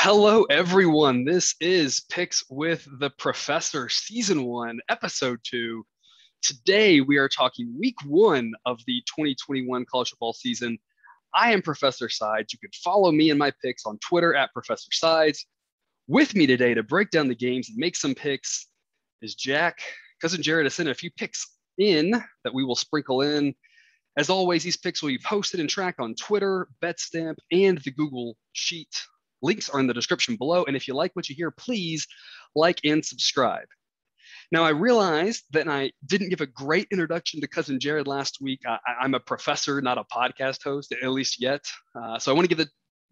Hello, everyone. This is Picks with the Professor, Season 1, Episode 2. Today, we are talking Week 1 of the 2021 college football season. I am Professor Sides. You can follow me and my picks on Twitter at Professor Sides. With me today to break down the games and make some picks is Jack. Cousin Jared has sent a few picks in that we will sprinkle in. As always, these picks will be posted and tracked on Twitter, Betstamp, and the Google Sheet. Links are in the description below. And if you like what you hear, please like and subscribe. Now, I realized that I didn't give a great introduction to Cousin Jared last week. I'm a professor, not a podcast host, at least yet. So I want to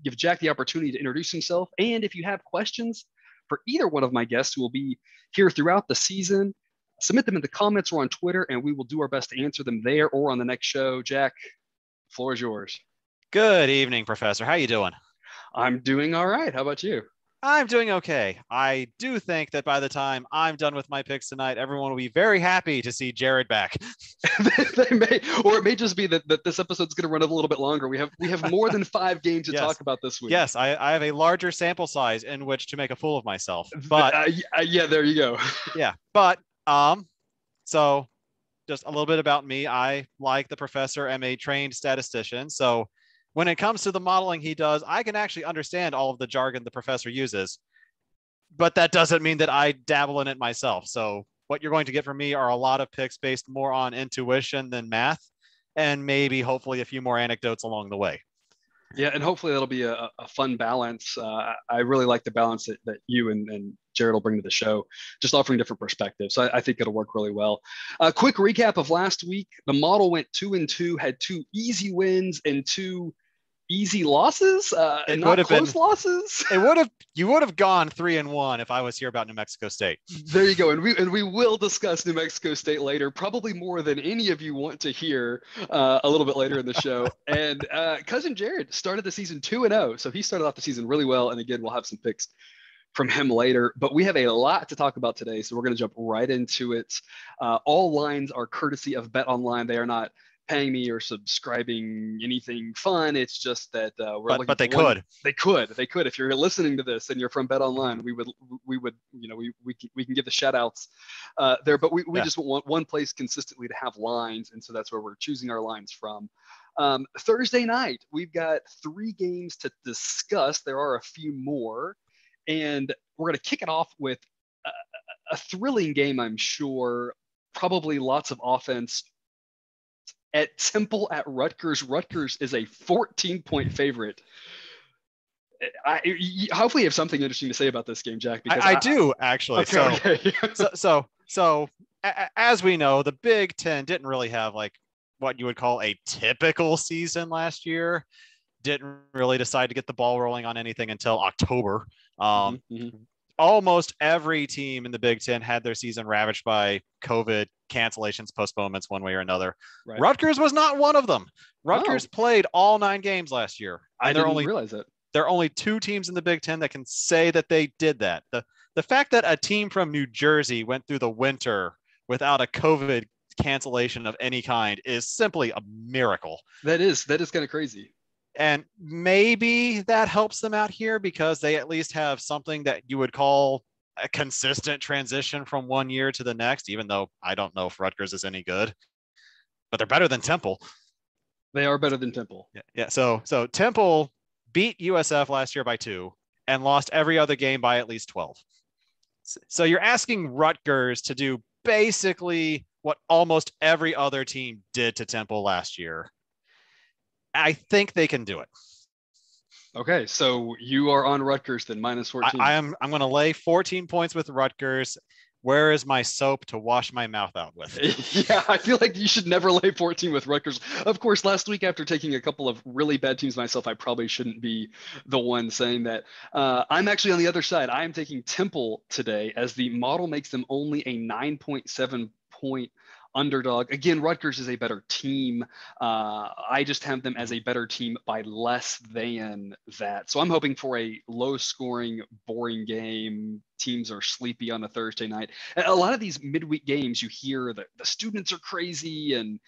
give Jack the opportunity to introduce himself. And if you have questions for either one of my guests who will be here throughout the season, submit them in the comments or on Twitter, and we will do our best to answer them there or on the next show. Jack, the floor is yours. Good evening, Professor. How you doing? I'm doing all right. How about you? I'm doing okay. I do think that by the time I'm done with my picks tonight, everyone will be very happy to see Jared back. They may, or it may just be that this episode's going to run a little bit longer. We have more than 5 games to talk about this week. Yes, I have a larger sample size in which to make a fool of myself. But yeah, there you go. Yeah, but so just a little bit about me. I, like the professor, am a trained statistician. So when it comes to the modeling he does, I can actually understand all of the jargon the professor uses, but that doesn't mean that I dabble in it myself. So what you're going to get from me are a lot of picks based more on intuition than math, and maybe hopefully a few more anecdotes along the way. Yeah, and hopefully that'll be a fun balance. I really like the balance that you and Jared will bring to the show, just offering different perspectives. So I think it'll work really well. A quick recap of last week. The model went 2-2, had 2 easy wins and 2 easy losses, and not close losses. You would have gone 3-1 if I was here about New Mexico State. There you go, and we will discuss New Mexico State later, probably more than any of you want to hear a little bit later in the show. And Cousin Jared started the season 2-0, so he started off the season really well. And again, we'll have some picks from him later, but we have a lot to talk about today, so we're going to jump right into it. All lines are courtesy of Bet Online. They are not paying me or subscribing anything fun. It's just that but they could. They could. If you're listening to this and you're from Bet Online, we would we can give the shout outs there, but we just want one place consistently to have lines, and so that's where we're choosing our lines from. Thursday night, we've got 3 games to discuss. There are a few more, and we're going to kick it off with a thrilling game, I'm sure. Probably lots of offense at Temple at Rutgers. Rutgers is a 14-point favorite. Hopefully you have something interesting to say about this game, Jack. Because I do, actually. Okay. So as we know, the Big Ten didn't really have like what you would call a typical season last year. Didn't really decide to get the ball rolling on anything until October. Almost every team in the Big Ten had their season ravaged by COVID cancellations, postponements, one way or another. Right. Rutgers was not one of them. Rutgers played all 9 games last year. I didn't realize it. There are only 2 teams in the Big Ten that can say that they did that. The fact that a team from New Jersey went through the winter without a COVID cancellation of any kind is simply a miracle. That is kind of crazy. And maybe that helps them out here because they at least have something that you would call a consistent transition from one year to the next, even though I don't know if Rutgers is any good, but they're better than Temple. They are better than Temple. Yeah. So Temple beat USF last year by 2 and lost every other game by at least 12. So you're asking Rutgers to do basically what almost every other team did to Temple last year. I think they can do it. Okay, so you are on Rutgers then, minus 14. I'm going to lay 14 points with Rutgers. Where is my soap to wash my mouth out with? Yeah, I feel like you should never lay 14 with Rutgers. Of course, last week after taking a couple of really bad teams myself, I probably shouldn't be the one saying that. I'm actually on the other side. I am taking Temple today as the model makes them only a 9.7 point underdog. Again, Rutgers is a better team. I just have them as a better team by less than that. So I'm hoping for a low-scoring, boring game. Teams are sleepy on a Thursday night. A lot of these midweek games, you hear that the students are crazy, and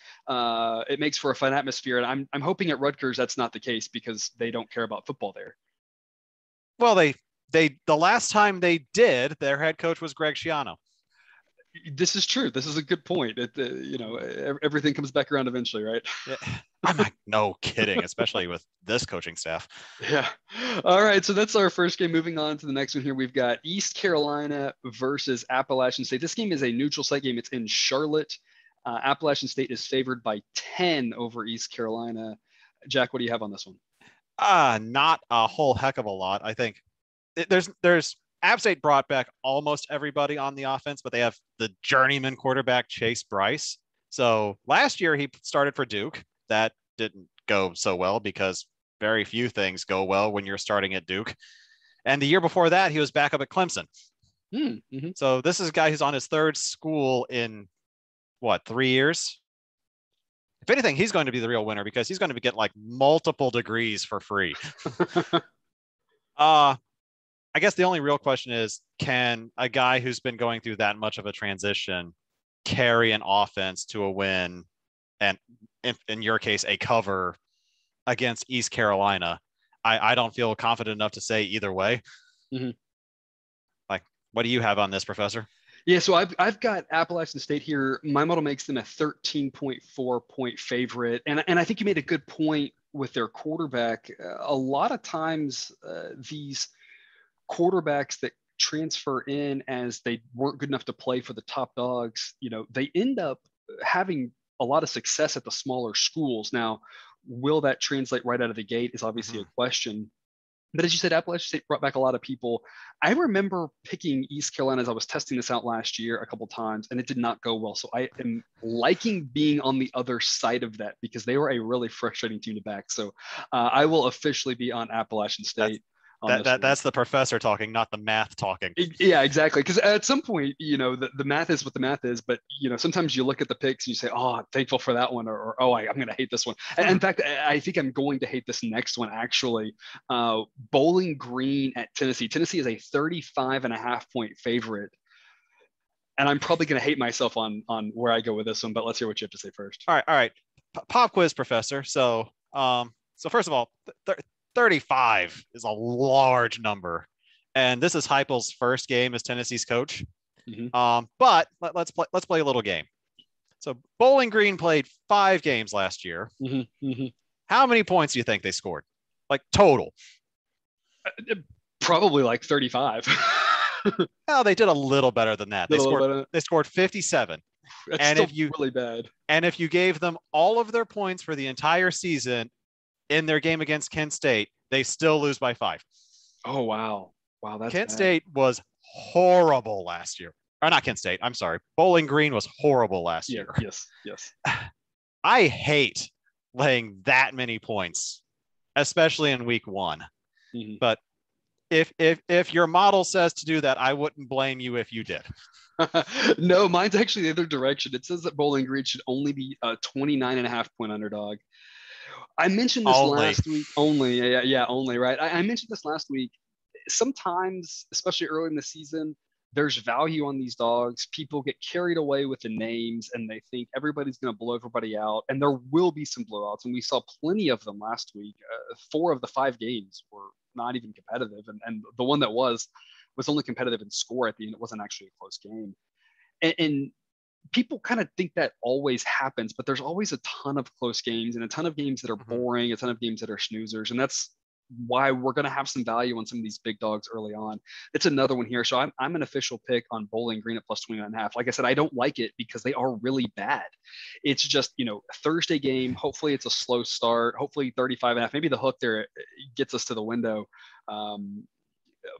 it makes for a fun atmosphere. And I'm hoping at Rutgers that's not the case because they don't care about football there. Well, the last time they did, their head coach was Greg Schiano. This is true. This is a good point. Everything comes back around eventually, right? Yeah. I'm not, no kidding, especially with this coaching staff. Yeah. All right. So that's our first game. Moving on to the next one here, we've got East Carolina versus Appalachian State. This game is a neutral site game. It's in Charlotte. Appalachian State is favored by 10 over East Carolina. Jack, what do you have on this one? Not a whole heck of a lot. I think there's App State brought back almost everybody on the offense, but they have the journeyman quarterback, Chase Bryce. So last year he started for Duke. That didn't go so well because very few things go well when you're starting at Duke. And the year before that, he was back up at Clemson. Mm-hmm. So this is a guy who's on his third school in 3 years? If anything, he's going to be the real winner because he's going to get like multiple degrees for free. I guess the only real question is, can a guy who's been going through that much of a transition carry an offense to a win and, in your case, a cover against East Carolina? I don't feel confident enough to say either way. Mm-hmm. Like, what do you have on this, Professor? Yeah, so I've got Appalachian State here. My model makes them a 13.4 point favorite. And I think you made a good point with their quarterback. A lot of times these quarterbacks that transfer in as they weren't good enough to play for the top dogs, they end up having a lot of success at the smaller schools. Now, will that translate right out of the gate is obviously a question. But as you said, Appalachian State brought back a lot of people. I remember picking East Carolina as I was testing this out last year a couple of times, and it did not go well. So I am liking being on the other side of that because they were a really frustrating team to back. So I will officially be on Appalachian State. That's the professor talking, not the math talking. Yeah, exactly. Because at some point, the math is what the math is. But, sometimes you look at the picks and you say, oh, I'm thankful for that one. Or oh, I'm going to hate this one. And in fact, I think I'm going to hate this next one, actually. Bowling Green at Tennessee. Tennessee is a 35.5 point favorite. And I'm probably going to hate myself on where I go with this one. But let's hear what you have to say first. All right. Pop quiz, Professor. So first of all, 35 is a large number, and this is Heupel's first game as Tennessee's coach. Mm-hmm. But let's play a little game. So Bowling Green played 5 games last year. Mm-hmm. Mm-hmm. How many points do you think they scored, like total? Probably like 35. Well, they did a little better than that. They scored 57. That's and still really bad. And if you gave them all of their points for the entire season in their game against Kent State, they still lose by 5. Oh, wow. That's Kent bad. State was horrible last year. Or not Kent State. I'm sorry. Bowling Green was horrible last year. Yes. I hate laying that many points, especially in week 1. Mm-hmm. But if your model says to do that, I wouldn't blame you if you did. No, mine's actually the other direction. It says that Bowling Green should only be a 29.5 point underdog. I mentioned this last week. Only, right? I mentioned this last week. Sometimes, especially early in the season, there's value on these dogs. People get carried away with the names and they think everybody's going to blow everybody out. And there will be some blowouts. And we saw plenty of them last week. 4 of the 5 games were not even competitive. And the one that was only competitive in score at the end. It wasn't actually a close game. And people kind of think that always happens, but there's always a ton of close games and a ton of games that are boring, a ton of games that are snoozers. And that's why we're going to have some value on some of these big dogs early on. It's another one here. So I'm an official pick on Bowling Green at plus 29.5. Like I said, I don't like it because they are really bad. It's just, a Thursday game. Hopefully it's a slow start. Hopefully 35.5. Maybe the hook there gets us to the window.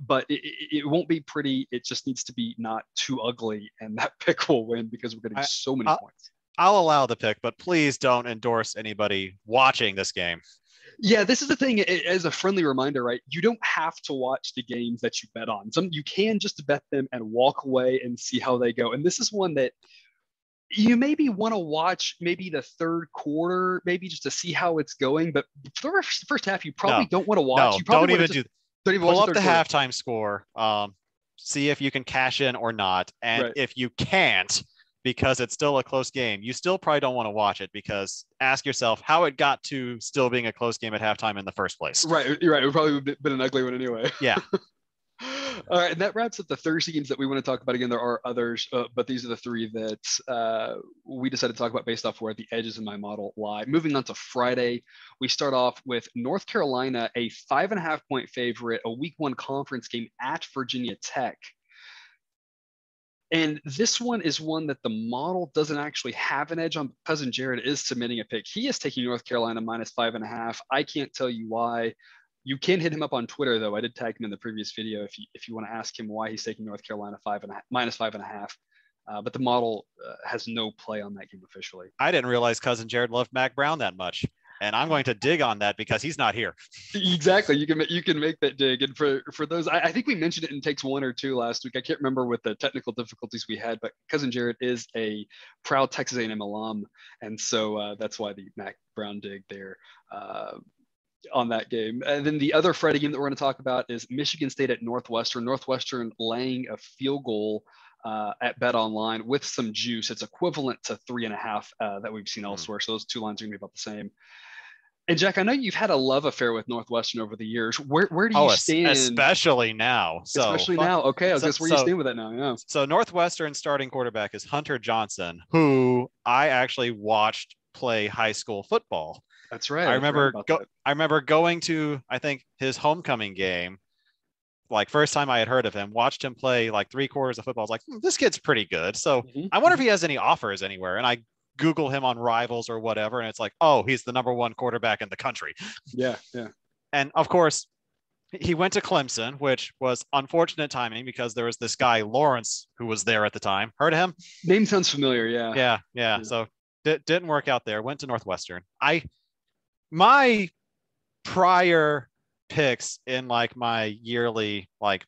But it won't be pretty. It just needs to be not too ugly, and that pick will win because we're getting so many points. I'll allow the pick, but please don't endorse anybody watching this game. Yeah, this is the thing. As a friendly reminder, right? You don't have to watch the games that you bet on. You can just bet them and walk away and see how they go. And this is one that you maybe want to watch maybe the third quarter, maybe just to see how it's going. But for the first half, you probably don't want to watch. No, you probably don't even do that. Pull up the halftime score, see if you can cash in or not. And if you can't, because it's still a close game, you still probably don't want to watch it because ask yourself how it got to still being a close game at halftime in the first place. Right. You're right. It would probably have been an ugly one anyway. Yeah. All right, and that wraps up the Thursday games that we want to talk about. Again, there are others, but these are the three that we decided to talk about based off where the edges in my model lie. Moving on to Friday, we start off with North Carolina, a 5.5-point favorite, a week one conference game at Virginia Tech. And this one is one that the model doesn't actually have an edge on. Cousin Jared is submitting a pick. He is taking North Carolina -5.5. I can't tell you why. You can hit him up on Twitter, though. I did tag him in the previous video if you want to ask him why he's taking North Carolina -5.5. But the model has no play on that game officially. I didn't realize Cousin Jared loved Mac Brown that much, and I'm going to dig on that because he's not here. Exactly. You can make that dig. And for those, I think we mentioned it in takes 1 or 2 last week. I can't remember with the technical difficulties we had, but Cousin Jared is a proud Texas A&M alum, and so that's why the Mac Brown dig there. On that game. And then the other Friday game that we're going to talk about is Michigan State at Northwestern. Northwestern laying a field goal at Bet Online with some juice. It's equivalent to 3.5 that we've seen elsewhere. So those two lines are going to be about the same. And Jack, I know you've had a love affair with Northwestern over the years. Where do you stand? Especially now. Especially now. Okay, I guess where you stand with that now. Yeah. So Northwestern starting quarterback is Hunter Johnson, who I actually watched play high school football. That's right. I remember going to, I think, his homecoming game. Like first time I had heard of him, watched him play like 3 quarters of football. I was like, this kid's pretty good. So I wonder if he has any offers anywhere. And I Google him on Rivals or whatever. And it's like, oh, he's the #1 quarterback in the country. Yeah. Yeah. And of course, he went to Clemson, which was unfortunate timing because there was this guy, Lawrence, who was there at the time. Heard of him? Name sounds familiar. Yeah. Yeah. So didn't work out there. Went to Northwestern. My prior picks in like my yearly like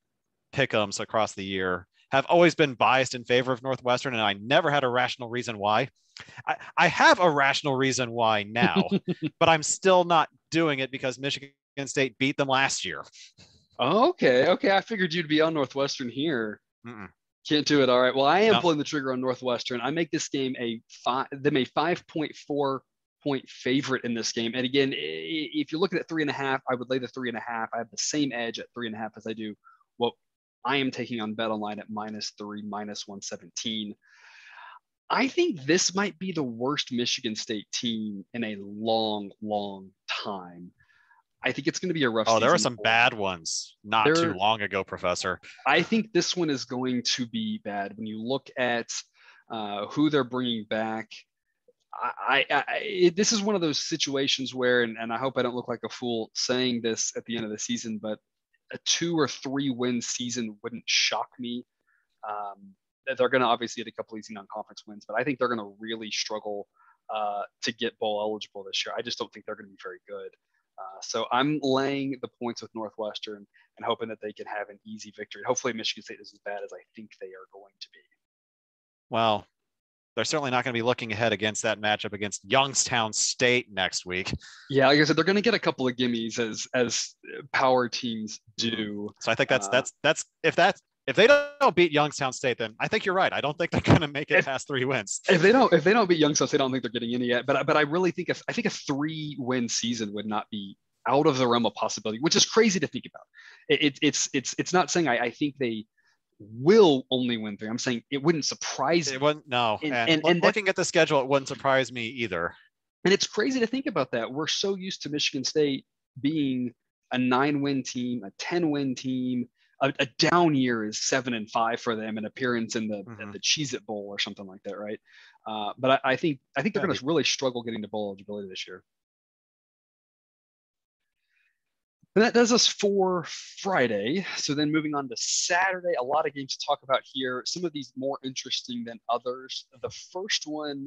pick'ems across the year have always been biased in favor of Northwestern, and I never had a rational reason why. I have a rational reason why now, but I'm still not doing it because Michigan State beat them last year. Oh, okay. I figured you'd be on Northwestern here. Can't do it. All right. Well, I am pulling the trigger on Northwestern. I make this game a 5.4 point favorite in this game. And again, if you're looking at 3.5, I would lay the 3.5. I have the same edge at 3.5 as I do what I am taking on Bet Online at -3, -117. I think this might be the worst Michigan State team in a long, long time. I think it's going to be a rough season. There were some bad ones not too long ago, Professor. I think this one is going to be bad. When you look at who they're bringing back, this is one of those situations where, and I hope I don't look like a fool saying this at the end of the season, but a 2 or 3 win season wouldn't shock me. They're going to obviously get a couple easy non-conference wins, but I think they're going to really struggle to get bowl eligible this year. I just don't think they're going to be very good. So I'm laying the points with Northwestern and hoping that they can have an easy victory. Hopefully Michigan State is as bad as I think they are going to be. Well, they're certainly not going to be looking ahead against that matchup against Youngstown State next week. Yeah, like I said, they're going to get a couple of gimmies as power teams do. So I think if they don't beat Youngstown State, then I think you're right. I don't think they're going to make it past 3 wins. If they don't beat Youngstown State, I don't think they're getting any yet. But I really think a 3-win season would not be out of the realm of possibility, which is crazy to think about. It's not saying I think they will only win 3. I'm saying it wouldn't surprise me. It wouldn't. No. And looking at the schedule, it wouldn't surprise me either. And it's crazy to think about that. We're so used to Michigan State being a 9-win team, a 10-win team. A down year is 7-5 for them, an appearance in the Cheez-It Bowl or something like that, right? But I think they're going to really struggle getting to bowl eligibility this year. And that does us for Friday. So then moving on to Saturday, a lot of games to talk about here. Some of these more interesting than others. The first one,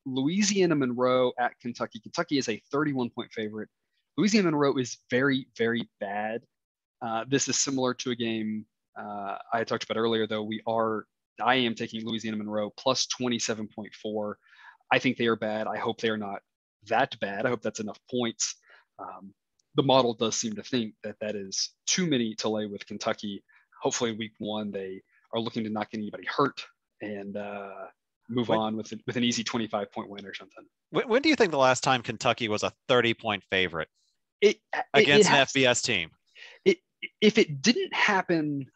Louisiana Monroe at Kentucky. Kentucky is a 31-point favorite. Louisiana Monroe is very, very bad. This is similar to a game I talked about earlier, though. I am taking Louisiana Monroe plus 27.4. I think they are bad. I hope they are not that bad. I hope that's enough points. The model does seem to think that is too many to lay with Kentucky. Hopefully in week 1, they are looking to not get anybody hurt and move on with an easy 25-point win or something. When do you think the last time Kentucky was a 30-point favorite against an FBS team? If it didn't happen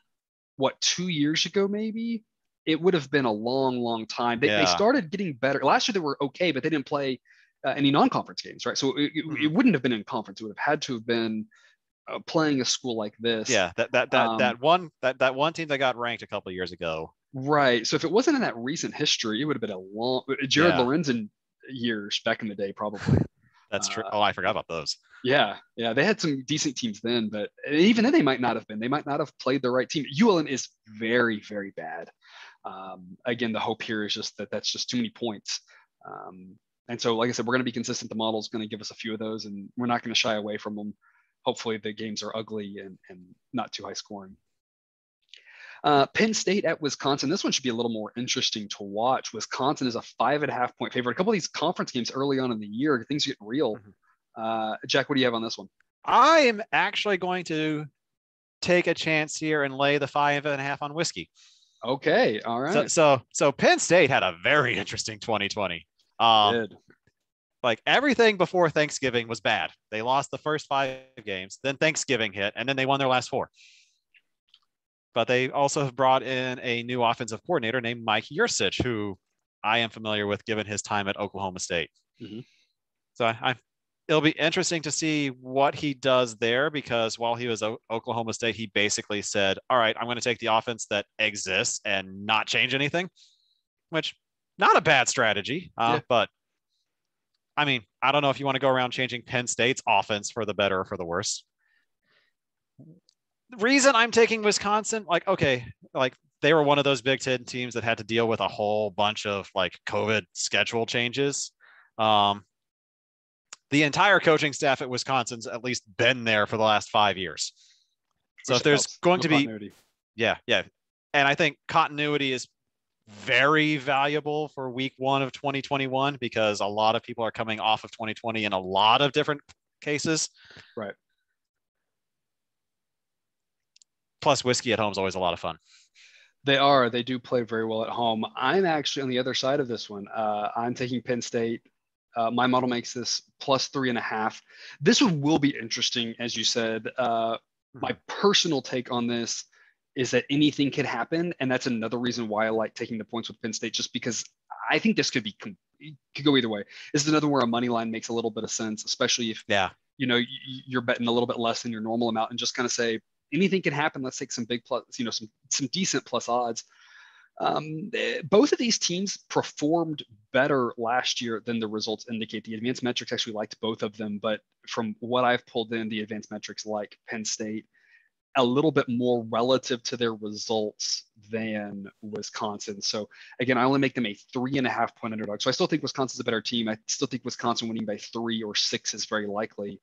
2 years ago, maybe, it would have been a long, long time. They Yeah. started getting better. Last year they were okay, but they didn't play any non-conference games, right? So it wouldn't have been in conference. It would have had to have been playing a school like this. Yeah, that one team that got ranked a couple of years ago. Right. So if it wasn't in that recent history, it would have been a long Jared Yeah, Lorenzen years back in the day, probably. that's true. Oh, I forgot about those. Yeah, yeah, they had some decent teams then, but even then they might not have been. They might not have played the right team. ULM is very, very bad. Again, the hope here is just that that's just too many points. And so, like I said, we're going to be consistent. The model is going to give us a few of those, and we're not going to shy away from them. Hopefully, the games are ugly and not too high scoring. Penn State at Wisconsin. This one should be a little more interesting to watch. Wisconsin is a 5.5-point favorite. A couple of these conference games early on in the year, things get real. Jack, what do you have on this one? I am actually going to take a chance here and lay the 5.5 on whiskey. Okay, all right. So Penn State had a very interesting 2020. Like everything before Thanksgiving was bad. They lost the first 5 games, then Thanksgiving hit, and then they won their last 4. But they also have brought in a new offensive coordinator named Mike Yurcich, who I am familiar with given his time at Oklahoma State. So it'll be interesting to see what he does there, because while he was at Oklahoma State, he basically said, all right, I'm going to take the offense that exists and not change anything, which not a bad strategy. But I mean, I don't know if you want to go around changing Penn State's offense for the better or for the worse. The reason I'm taking Wisconsin, like they were one of those Big Ten teams that had to deal with a whole bunch of like COVID schedule changes. The entire coaching staff at Wisconsin's at least been there for the last 5 years. So if there's going to be, yeah. And I think continuity is very valuable for week 1 of 2021, because a lot of people are coming off of 2020 in a lot of different cases. Right. Plus whiskey at home is always a lot of fun. They do play very well at home. I'm actually on the other side of this one. I'm taking Penn State. My model makes this plus 3.5. This one will be interesting, as you said. My personal take on this is that anything could happen, and that's another reason why I like taking the points with Penn State, just because I think this could go either way. This is another where a money line makes a little bit of sense, especially if you're betting a little bit less than your normal amount, and just kind of say anything can happen. Let's take some big plus, some decent plus odds. Both of these teams performed better last year than the results indicate. The advanced metrics actually liked both of them, but from what I've pulled in, the advanced metrics like Penn State a little bit more relative to their results than Wisconsin. So again, I only make them a 3.5-point underdog. So I still think Wisconsin's a better team. I still think Wisconsin winning by 3 or 6 is very likely.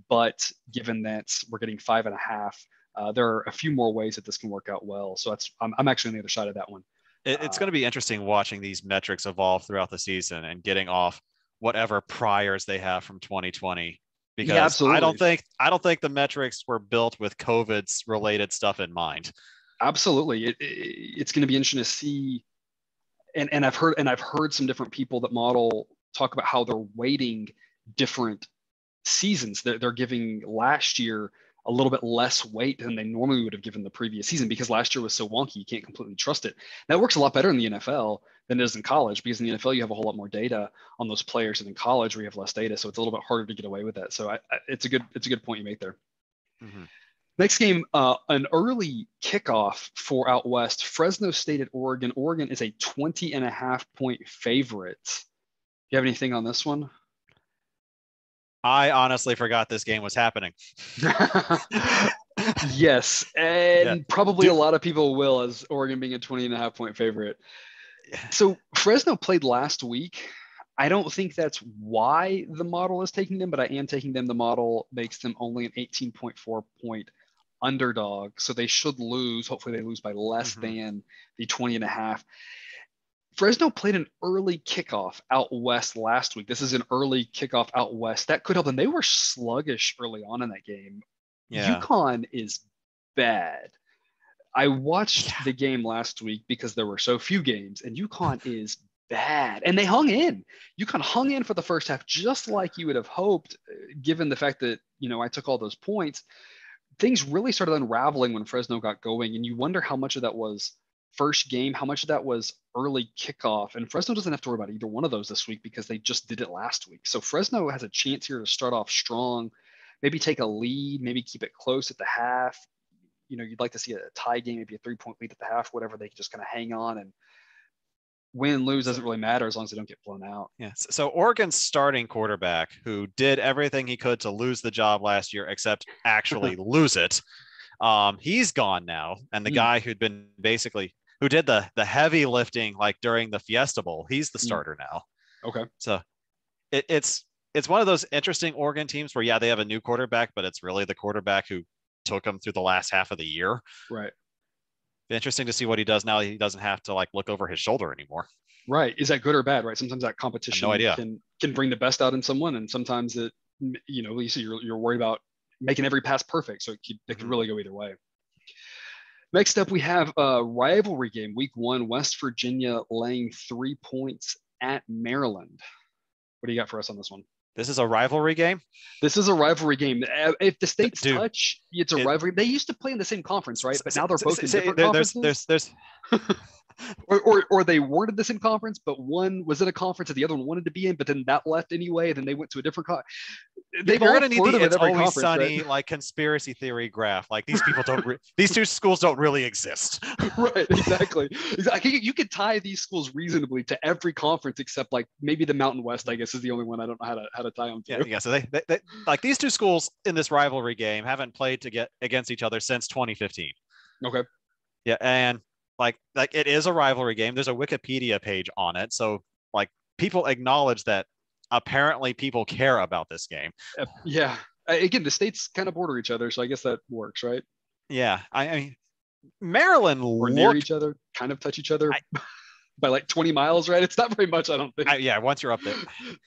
But given that we're getting 5.5, there are a few more ways that this can work out well. So I'm actually on the other side of that one. It's going to be interesting watching these metrics evolve throughout the season and getting off whatever priors they have from 2020. Because I don't think the metrics were built with COVID's related stuff in mind. Absolutely. It's going to be interesting to see. And I've heard some different people that model talk about how they're weighting different seasons. They're giving last year a little bit less weight than they normally would have given the previous season, because last year was so wonky, you can't completely trust it. That works a lot better in the NFL than it is in college, because in the NFL you have a whole lot more data on those players, and in college where you have less data, so it's a little bit harder to get away with that. So it's a good point you make there. Next game, an early kickoff for out west. Fresno State at Oregon. Oregon is a 20.5-point favorite. Do you have anything on this one? I honestly forgot this game was happening. Yes, and probably a lot of people will, as Oregon being a 20.5-point favorite. So Fresno played last week. I don't think that's why the model is taking them, but I am taking them. The model makes them only an 18.4-point underdog, so they should lose. Hopefully they lose by less than the 20.5. Fresno played an early kickoff out west last week. This is an early kickoff out west. That could help them. They were sluggish early on in that game. Yeah. UConn is bad. I watched the game last week because there were so few games, and UConn is bad. And they hung in. UConn hung in for the first half, just like you would have hoped, given the fact that, I took all those points. things really started unraveling when Fresno got going, and you wonder how much of that was first game, how much of that was early kickoff. And Fresno doesn't have to worry about either one of those this week because they just did it last week. So Fresno has a chance here to start off strong, maybe take a lead, maybe keep it close at the half. You'd like to see a tie game, maybe a 3-point lead at the half, whatever. They can just kind of hang on, and win, lose doesn't really matter as long as they don't get blown out. Yeah. So Oregon's starting quarterback, who did everything he could to lose the job last year, except actually lose it. He's gone now. And the guy who did the heavy lifting, like during the Fiesta Bowl, he's the starter now. Okay. So it's one of those interesting Oregon teams where, yeah, they have a new quarterback, but it's really the quarterback who took them through the last half of the year. Right. Interesting to see what he does now. He doesn't have to like look over his shoulder anymore. Right. Is that good or bad? Right. Sometimes that competition can bring the best out in someone, and sometimes it, Lisa, you're worried about making every pass perfect. So it can really go either way. Next up, we have a rivalry game, week 1, West Virginia laying 3 points at Maryland. What do you got for us on this one? This is a rivalry game? This is a rivalry game. If the states touch, it's a rivalry. They used to play in the same conference, right? But now they're both in different conferences. There's or they weren't in the same conference, but one was in a conference that the other one wanted to be in, but then that left anyway, and then they went to a different conference. We're going to need the It's Always Sunny, right? Like conspiracy theory graph. Like these people these two schools don't really exist. Right, exactly. You could tie these schools reasonably to every conference except like maybe the Mountain West, I guess, is the only one I don't know how to tie them to. Yeah. So they like these two schools in this rivalry game haven't played to get against each other since 2015. Okay. Yeah, and like it is a rivalry game. There's a Wikipedia page on it, so like people acknowledge that apparently people care about this game. Yeah. Again, the states kind of border each other, so I guess that works, right? Yeah. I mean, Maryland or near each other, kind of touch each other by like 20 miles, right? It's not very much, I don't think. Yeah, once you're up there.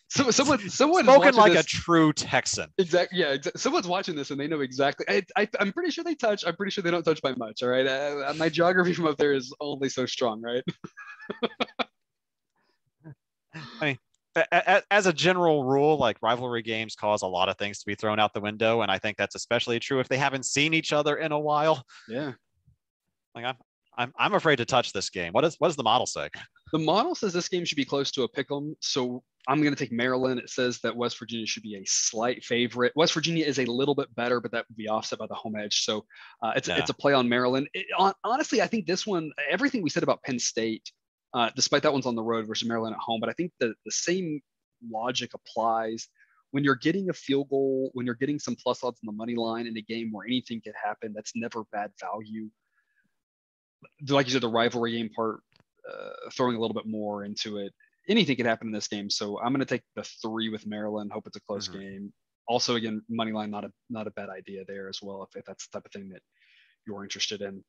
So someone spoken like a true Texan. Exactly. Yeah. Someone's watching this and they know exactly. I'm pretty sure they touch. I'm pretty sure they don't touch by much. All right. My geography from up there is only so strong, right? I mean, as a general rule, like rivalry games cause a lot of things to be thrown out the window, and I think that's especially true if they haven't seen each other in a while. Yeah. Like I'm afraid to touch this game. What does the model say? The model says this game should be close to a pick'em. So I'm going to take Maryland. It says that West Virginia should be a slight favorite. West Virginia is a little bit better, but that would be offset by the home edge. So it's a play on Maryland. Honestly, I think this one, everything we said about Penn State, despite that one's on the road versus Maryland at home, but I think the same logic applies when you're getting a field goal, when you're getting some plus odds on the money line in a game where anything could happen. That's never bad value. Like you said, the rivalry game part, throwing a little bit more into it. Anything could happen in this game. So I'm going to take the 3 with Maryland. Hope it's a close game. Also, again, money line, not a bad idea there as well, if that's the type of thing that you're interested in.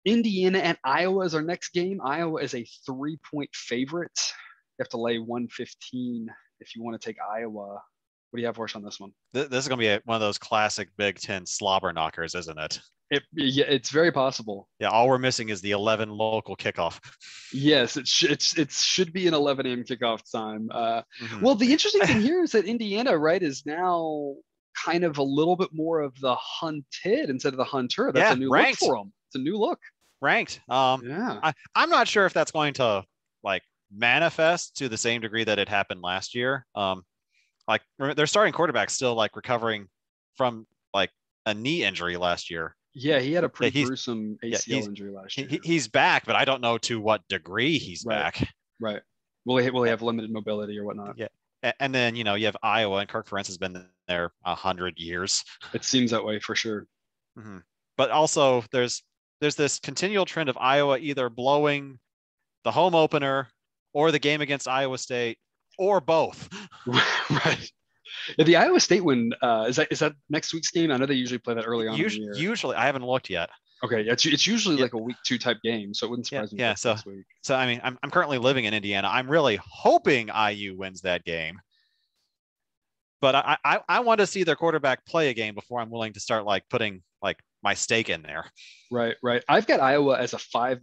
Indiana and Iowa is our next game. Iowa is a 3-point favorite. You have to lay 115 if you want to take Iowa. What do you have for us on this one? This is going to be one of those classic Big Ten slobber knockers, isn't it? It's very possible. Yeah, all we're missing is the 11 local kickoff. Yes, it should be an 11 a.m. kickoff time. Well, the interesting thing here is that Indiana, right, is now kind of a little bit more of the hunted instead of the hunter. That's a new ranked. Look for them. It's a new look. Ranked. Yeah. I'm not sure if that's going to like manifest to the same degree that it happened last year. Like their starting quarterback still like recovering from like a knee injury last year. Yeah, he had a pretty gruesome ACL injury last year. He's back, but I don't know to what degree he's back. Right. Will he have limited mobility or whatnot? Yeah. And then, you have Iowa, and Kirk Ferentz has been there 100 years. It seems that way for sure. Mm-hmm. But also there's this continual trend of Iowa either blowing the home opener or the game against Iowa State or both. Right. Yeah, the Iowa State one, is that next week's game? I know they usually play that early on in the year. Usually, I haven't looked yet. Okay, it's usually like a week 2 type game, so it wouldn't surprise me. Yeah, so I mean, I'm currently living in Indiana. I'm really hoping IU wins that game, but I want to see their quarterback play a game before I'm willing to start like putting like my stake in there. Right. I've got Iowa as a 5.6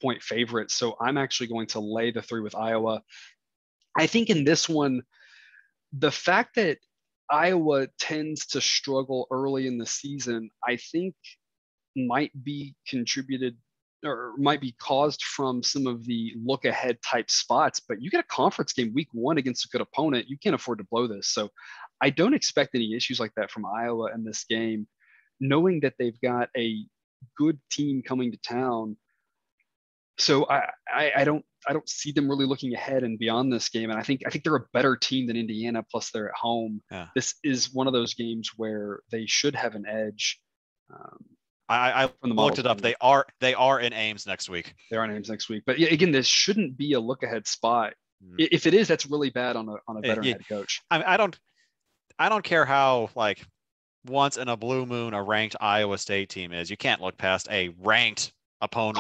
point favorite, so I'm actually going to lay the 3 with Iowa. I think in this one, the fact that Iowa tends to struggle early in the season, I think might be contributed or might be caused from some of the look ahead type spots. But you get a conference game week 1 against a good opponent, you can't afford to blow this. So I don't expect any issues like that from Iowa in this game, knowing that they've got a good team coming to town. So I don't see them really looking ahead and beyond this game. And I think they're a better team than Indiana, plus they're at home. Yeah. This is one of those games where they should have an edge. I looked it up. They are in Ames next week. They're in Ames next week. But yeah, again, this shouldn't be a look ahead spot. If it is, that's really bad on a veteran head coach. I don't care how like once in a blue moon a ranked Iowa State team is. You can't look past a ranked opponent,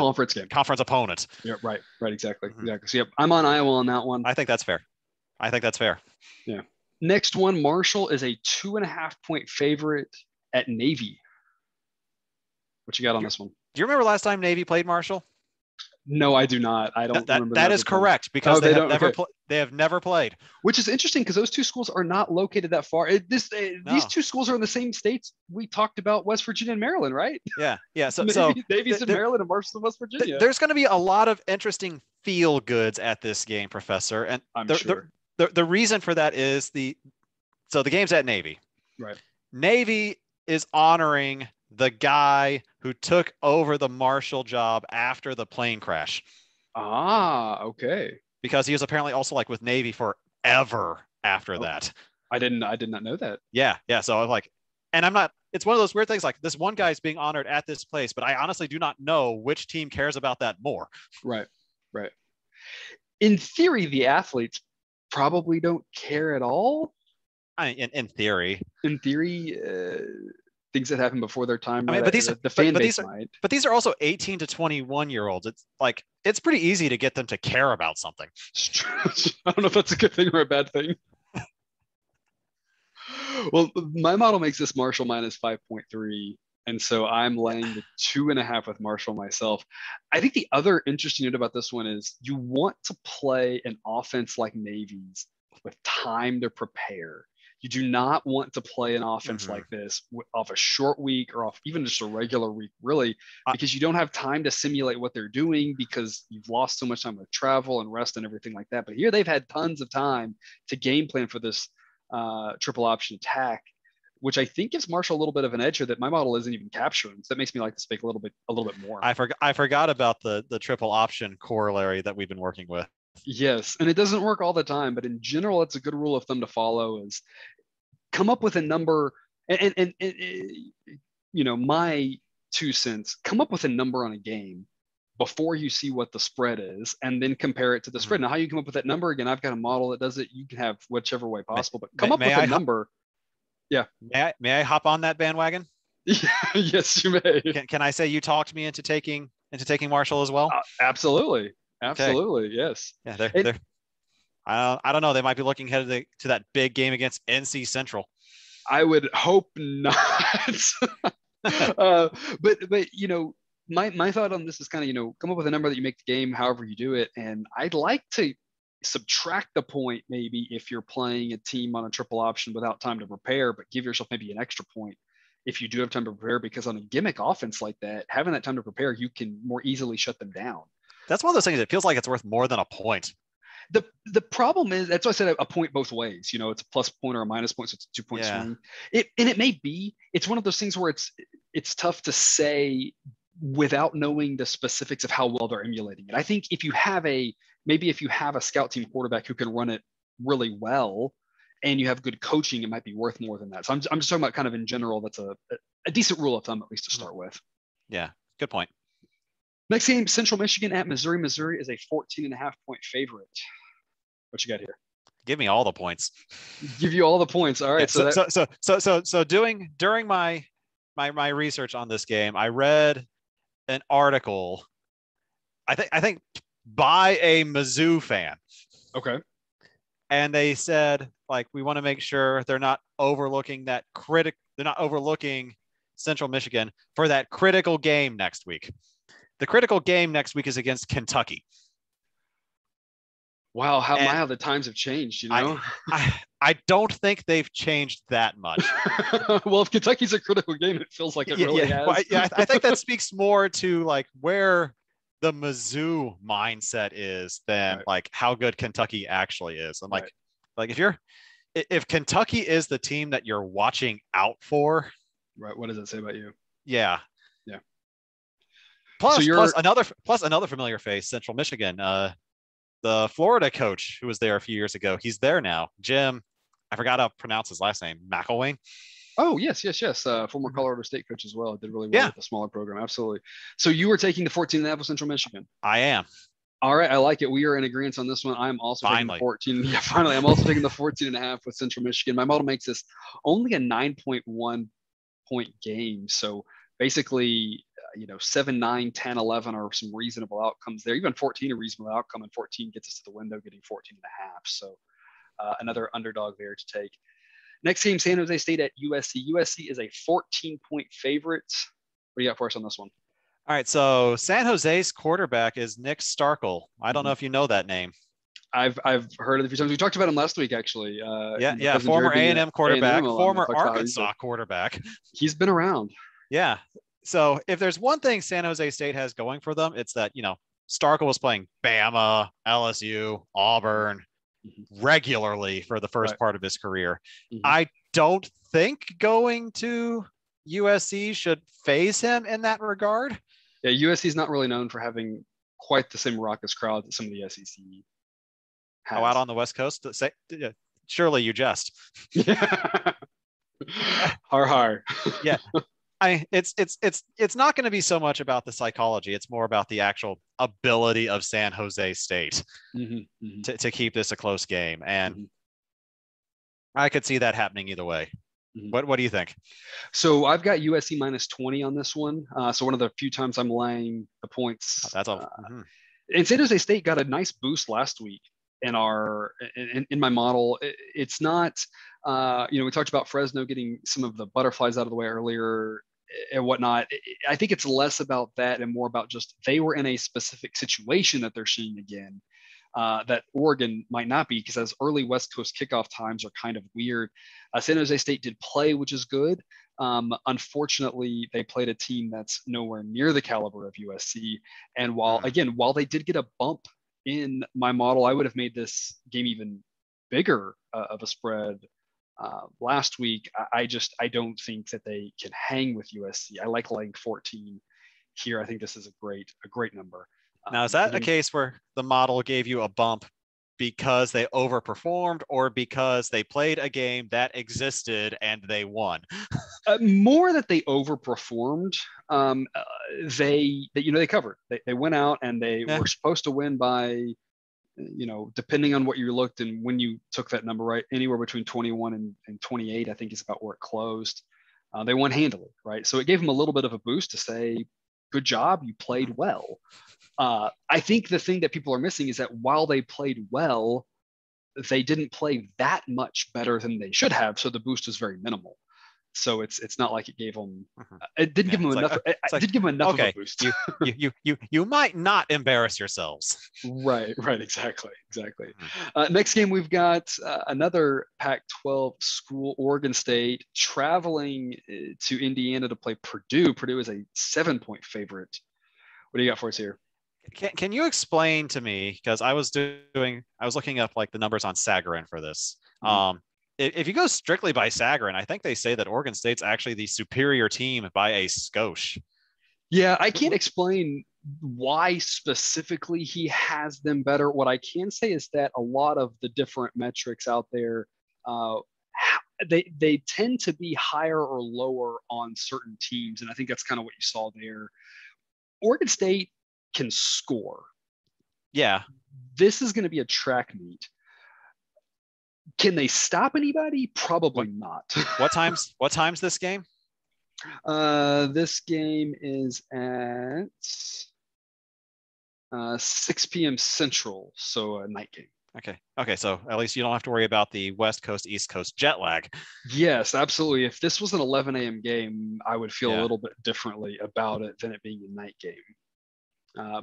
conference opponent. Yeah, right, exactly. So yep, I'm on Iowa on that one. I think that's fair. Yeah. Next one, Marshall is a 2.5 point favorite at Navy. What you got on this one? Do you remember last time Navy played Marshall? No, I do not. I don't remember. That is correct because they have never played. Which is interesting because those two schools are not located that far. These two schools are in the same states we talked about, West Virginia and Maryland, right? Yeah. So Navy's in Maryland and Marshall's in West Virginia. There's going to be a lot of interesting feel goods at this game, Professor. And I'm sure. The reason for that is the game's at Navy. Right. Navy is honoring the guy who took over the Marshall job after the plane crash. Ah, okay. Because he was apparently also like with Navy forever after that. I did not know that. Yeah. So I'm like, and I'm not, it's one of those weird things like this one guy is being honored at this place, but I honestly do not know which team cares about that more. Right. In theory, the athletes probably don't care at all. I mean, in theory. Things that happen before their time. I mean, but these are also 18 to 21 year olds. It's like, it's pretty easy to get them to care about something. I don't know if that's a good thing or a bad thing. Well, my model makes this Marshall minus 5.3. And so I'm laying the 2.5 with Marshall myself. I think the other interesting note about this one is you want to play an offense like Navy's with time to prepare. You do not want to play an offense like this off a short week or off even just a regular week, really, because you don't have time to simulate what they're doing because you've lost so much time with travel and rest and everything like that. But here they've had tons of time to game plan for this triple option attack, which I think gives Marshall a little bit of an edge here that my model isn't even capturing. So that makes me like this pick a little bit more. I forgot about the triple option corollary that we've been working with. Yes, and it doesn't work all the time, but in general, it's a good rule of thumb to follow is come up with a number and my 2 cents, come up with a number on a game before you see what the spread is and then compare it to the spread. Now, how you come up with that number, again, I've got a model that does it. You can have whichever way possible, but come up with a number. Yeah. May I hop on that bandwagon? Yes, you may. Can I say you talked me into taking Marshall as well? Absolutely. Okay. Yes. Yeah. I don't know. They might be looking ahead to that big game against NC Central. I would hope not. But my thought on this is kind of, come up with a number that you make the game however you do it. And I'd like to subtract the point maybe if you're playing a team on a triple option without time to prepare, but give yourself maybe an extra point if you do have time to prepare, because on a gimmick offense like that, having that time to prepare, you can more easily shut them down. That's one of those things that feels like it's worth more than a point. The problem is, that's why I said a point both ways. It's a plus point or a minus point, so it's a 2 point swing. It may be. It's one of those things where it's tough to say without knowing the specifics of how well they're emulating it. I think if you have a scout team quarterback who can run it really well, and you have good coaching, it might be worth more than that. So I'm just talking about kind of in general. That's a decent rule of thumb, at least to start with. Yeah, good point. Next game, Central Michigan at Missouri. Missouri is a 14.5 point favorite. What you got here? Give me all the points. Give you all the points. All right. Yeah, so during my research on this game, I read an article, I think by a Mizzou fan. Okay. And they said, like, we want to make sure they're not overlooking Central Michigan for that critical game next week. The critical game next week is against Kentucky. Wow, And how the times have changed, you I, know? I don't think they've changed that much. Well, if Kentucky's a critical game, it feels like it really Well, has. yeah. I think that speaks more to like where the Mizzou mindset is than Right, like how good Kentucky actually is. And right. like if Kentucky is the team that you're watching out for, Right. What does it say about you? yeah. Yeah. So Plus you're plus another familiar face, Central Michigan. The Florida coach who was there a few years ago, he's there now. Jim, I forgot how to pronounce his last name. McElwain. Oh, yes, yes, yes. Former Mhm. Colorado State coach as well. Did really well Yeah, with the smaller program. Absolutely. So you were taking the 14 and a half with Central Michigan. I am. All right, I like it. We are in agreement on this one. I'm also taking the Finally. 14. Yeah, finally, I'm also taking the 14 and a half with Central Michigan. My model makes this only a 9.1 point game. So basically, 7, 9, 10, 11 are some reasonable outcomes there. Even 14 a reasonable outcome, and 14 gets us to the window getting 14 and a half. So another underdog there to take. Next game, San Jose State at USC. USC is a 14-point favorite. What do you got for us on this one? All right, so San Jose's quarterback is Nick Starkel. I don't know if you know that name. I've heard it a few times. We talked about him last week, actually. Yeah, Because former enjoyed being A&M an A&M quarterback, alum. We former talked about how Arkansas quarterback. he's been around. Yeah. So if there's one thing San Jose State has going for them, it's that, Starkel was playing Bama, LSU, Auburn regularly for the first Right. part of his career. Mhm. I don't think going to USC should phase him in that regard. Yeah, USC is not really known for having quite the same raucous crowd that some of the SEC has. Oh, out on the West Coast, surely you jest. Har. Yeah, it's not going to be so much about the psychology. It's more about the actual ability of San Jose State to keep this a close game, and I could see that happening either way. What do you think? So I've got USC minus 20 on this one. So one of the few times I'm laying the points. That's all. And San Jose State got a nice boost last week in my model. It's not, we talked about Fresno getting some of the butterflies out of the way earlier and whatnot. I think it's less about that and more about just they were in a specific situation that they're seeing again. That Oregon might not be, because those early West Coast kickoff times are kind of weird. San Jose State did play, which is good. Unfortunately, they played a team that's nowhere near the caliber of USC. And while they did get a bump in my model, I would have made this game even bigger of a spread last week. I don't think that they can hang with USC. I like laying 14 here. I think this is a great number. Now, is that a case where the model gave you a bump because they overperformed or because they played a game that existed and they won? More that they overperformed. They covered. They went out and they were supposed to win by, depending on what you looked and when you took that number, right, anywhere between 21 and 28, I think is about where it closed. They won handily, right? So it gave them a little bit of a boost to say, good job, you played well. I think the thing that people are missing is that while they played well, they didn't play that much better than they should have. So the boost was very minimal. So it's not like it gave them. It didn't give them enough. It did give them enough of a boost. you might not embarrass yourselves. Right. Exactly. Next game, we've got another Pac-12 school, Oregon State, traveling to Indiana to play Purdue. Purdue is a 7-point favorite. What do you got for us here? Can you explain to me, because I was looking up like the numbers on Sagarin for this. If you go strictly by Sagarin, I think they say that Oregon State's actually the superior team by a skosh. Yeah, I can't explain why specifically he has them better. What I can say is that a lot of the different metrics out there, they tend to be higher or lower on certain teams, and I think that's kind of what you saw there. Oregon State can score. Yeah. This is going to be a track meet. Can they stop anybody? Probably not. What time's this game? This game is at 6 p.m. Central, so a night game. Okay. So at least you don't have to worry about the West Coast, East Coast jet lag. Yes, absolutely. If this was an 11 a.m. game, I would feel a little bit differently about it than it being a night game.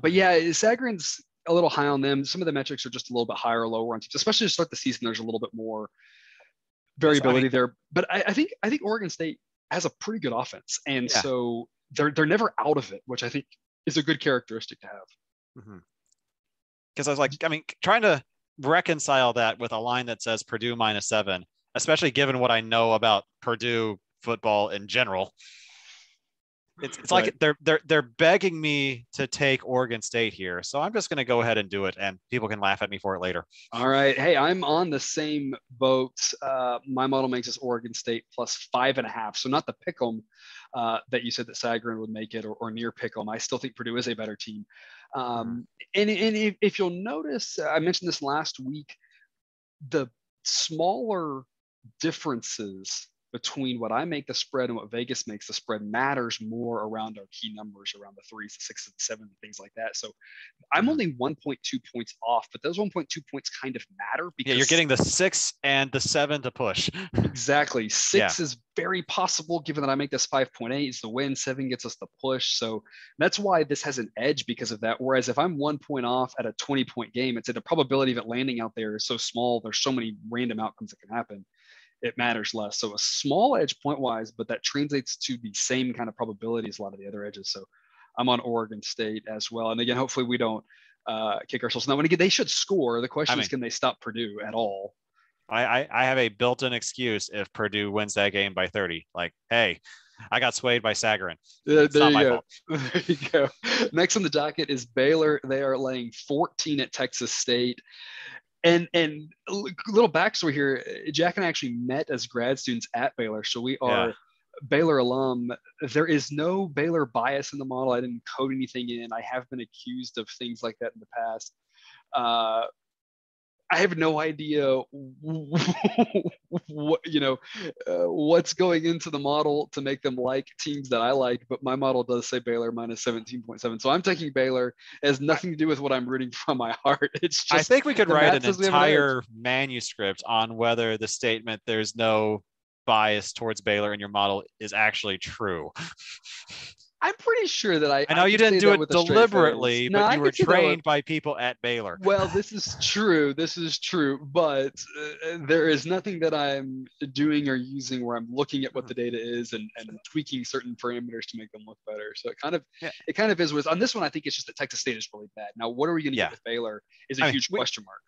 But yeah, Sagarin's a little high on them. Some of the metrics are just a little bit higher or lower on teams, especially to start the season. There's a little bit more Yes, I variability mean, there. But I think Oregon State has a pretty good offense, and yeah. so they're never out of it, which I think is a good characteristic to have. Because I was like, I mean, trying to reconcile that with a line that says Purdue -7, especially given what I know about Purdue football in general. It's Right. like they're begging me to take Oregon State here, so I'm just going to go ahead and do it, and people can laugh at me for it later. All right. Hey, I'm on the same boat. My model makes us Oregon State plus 5.5. So not the pick'em that you said that Sagarin would make it, or near pick'em. I still think Purdue is a better team. And if you'll notice, I mentioned this last week, the smaller differences between what I make the spread and what Vegas makes the spread matters more around our key numbers, around the 3s, the 6s, the 7s, and things like that. So I'm only 1.2 points off, but those 1.2 points kind of matter because Yeah, you're getting the 6 and the 7 to push. Exactly. 6 is very possible given that I make this 5.8 is the win. 7 gets us the push. So that's why this has an edge because of that. Whereas if I'm 1 point off at a 20-point game, it's the probability of it landing out there is so small. There's so many random outcomes that can happen. It matters less. So a small edge point wise, but that translates to the same kind of probability as a lot of the other edges. So I'm on Oregon State as well. And again, hopefully we don't kick ourselves. Now, when again, they should score. The question is, can they stop Purdue at all? I have a built-in excuse if Purdue wins that game by 30. Like, hey, I got swayed by Sagarin. It's not my fault. There you go. Next on the docket is Baylor. They are laying 14 at Texas State. And little backstory here, Jack and I actually met as grad students at Baylor. So we are Baylor alum. There is no Baylor bias in the model. I didn't code anything in. I have been accused of things like that in the past. I have no idea what, what's going into the model to make them like teams that I like, but my model does say Baylor minus 17.7. So I'm taking Baylor. It has nothing to do with what I'm rooting from my heart. It's just, I think we could write an entire manuscript on whether the statement there's no bias towards Baylor in your model is actually true. I'm pretty sure that I know you didn't do it deliberately, but you were trained by people at Baylor. Well, this is true. But there is nothing that I'm doing or using where I'm looking at what the data is and tweaking certain parameters to make them look better. So it kind of is. On this one, I think it's just that Texas State is really bad. Now, what are we going to get with Baylor is a huge question mark.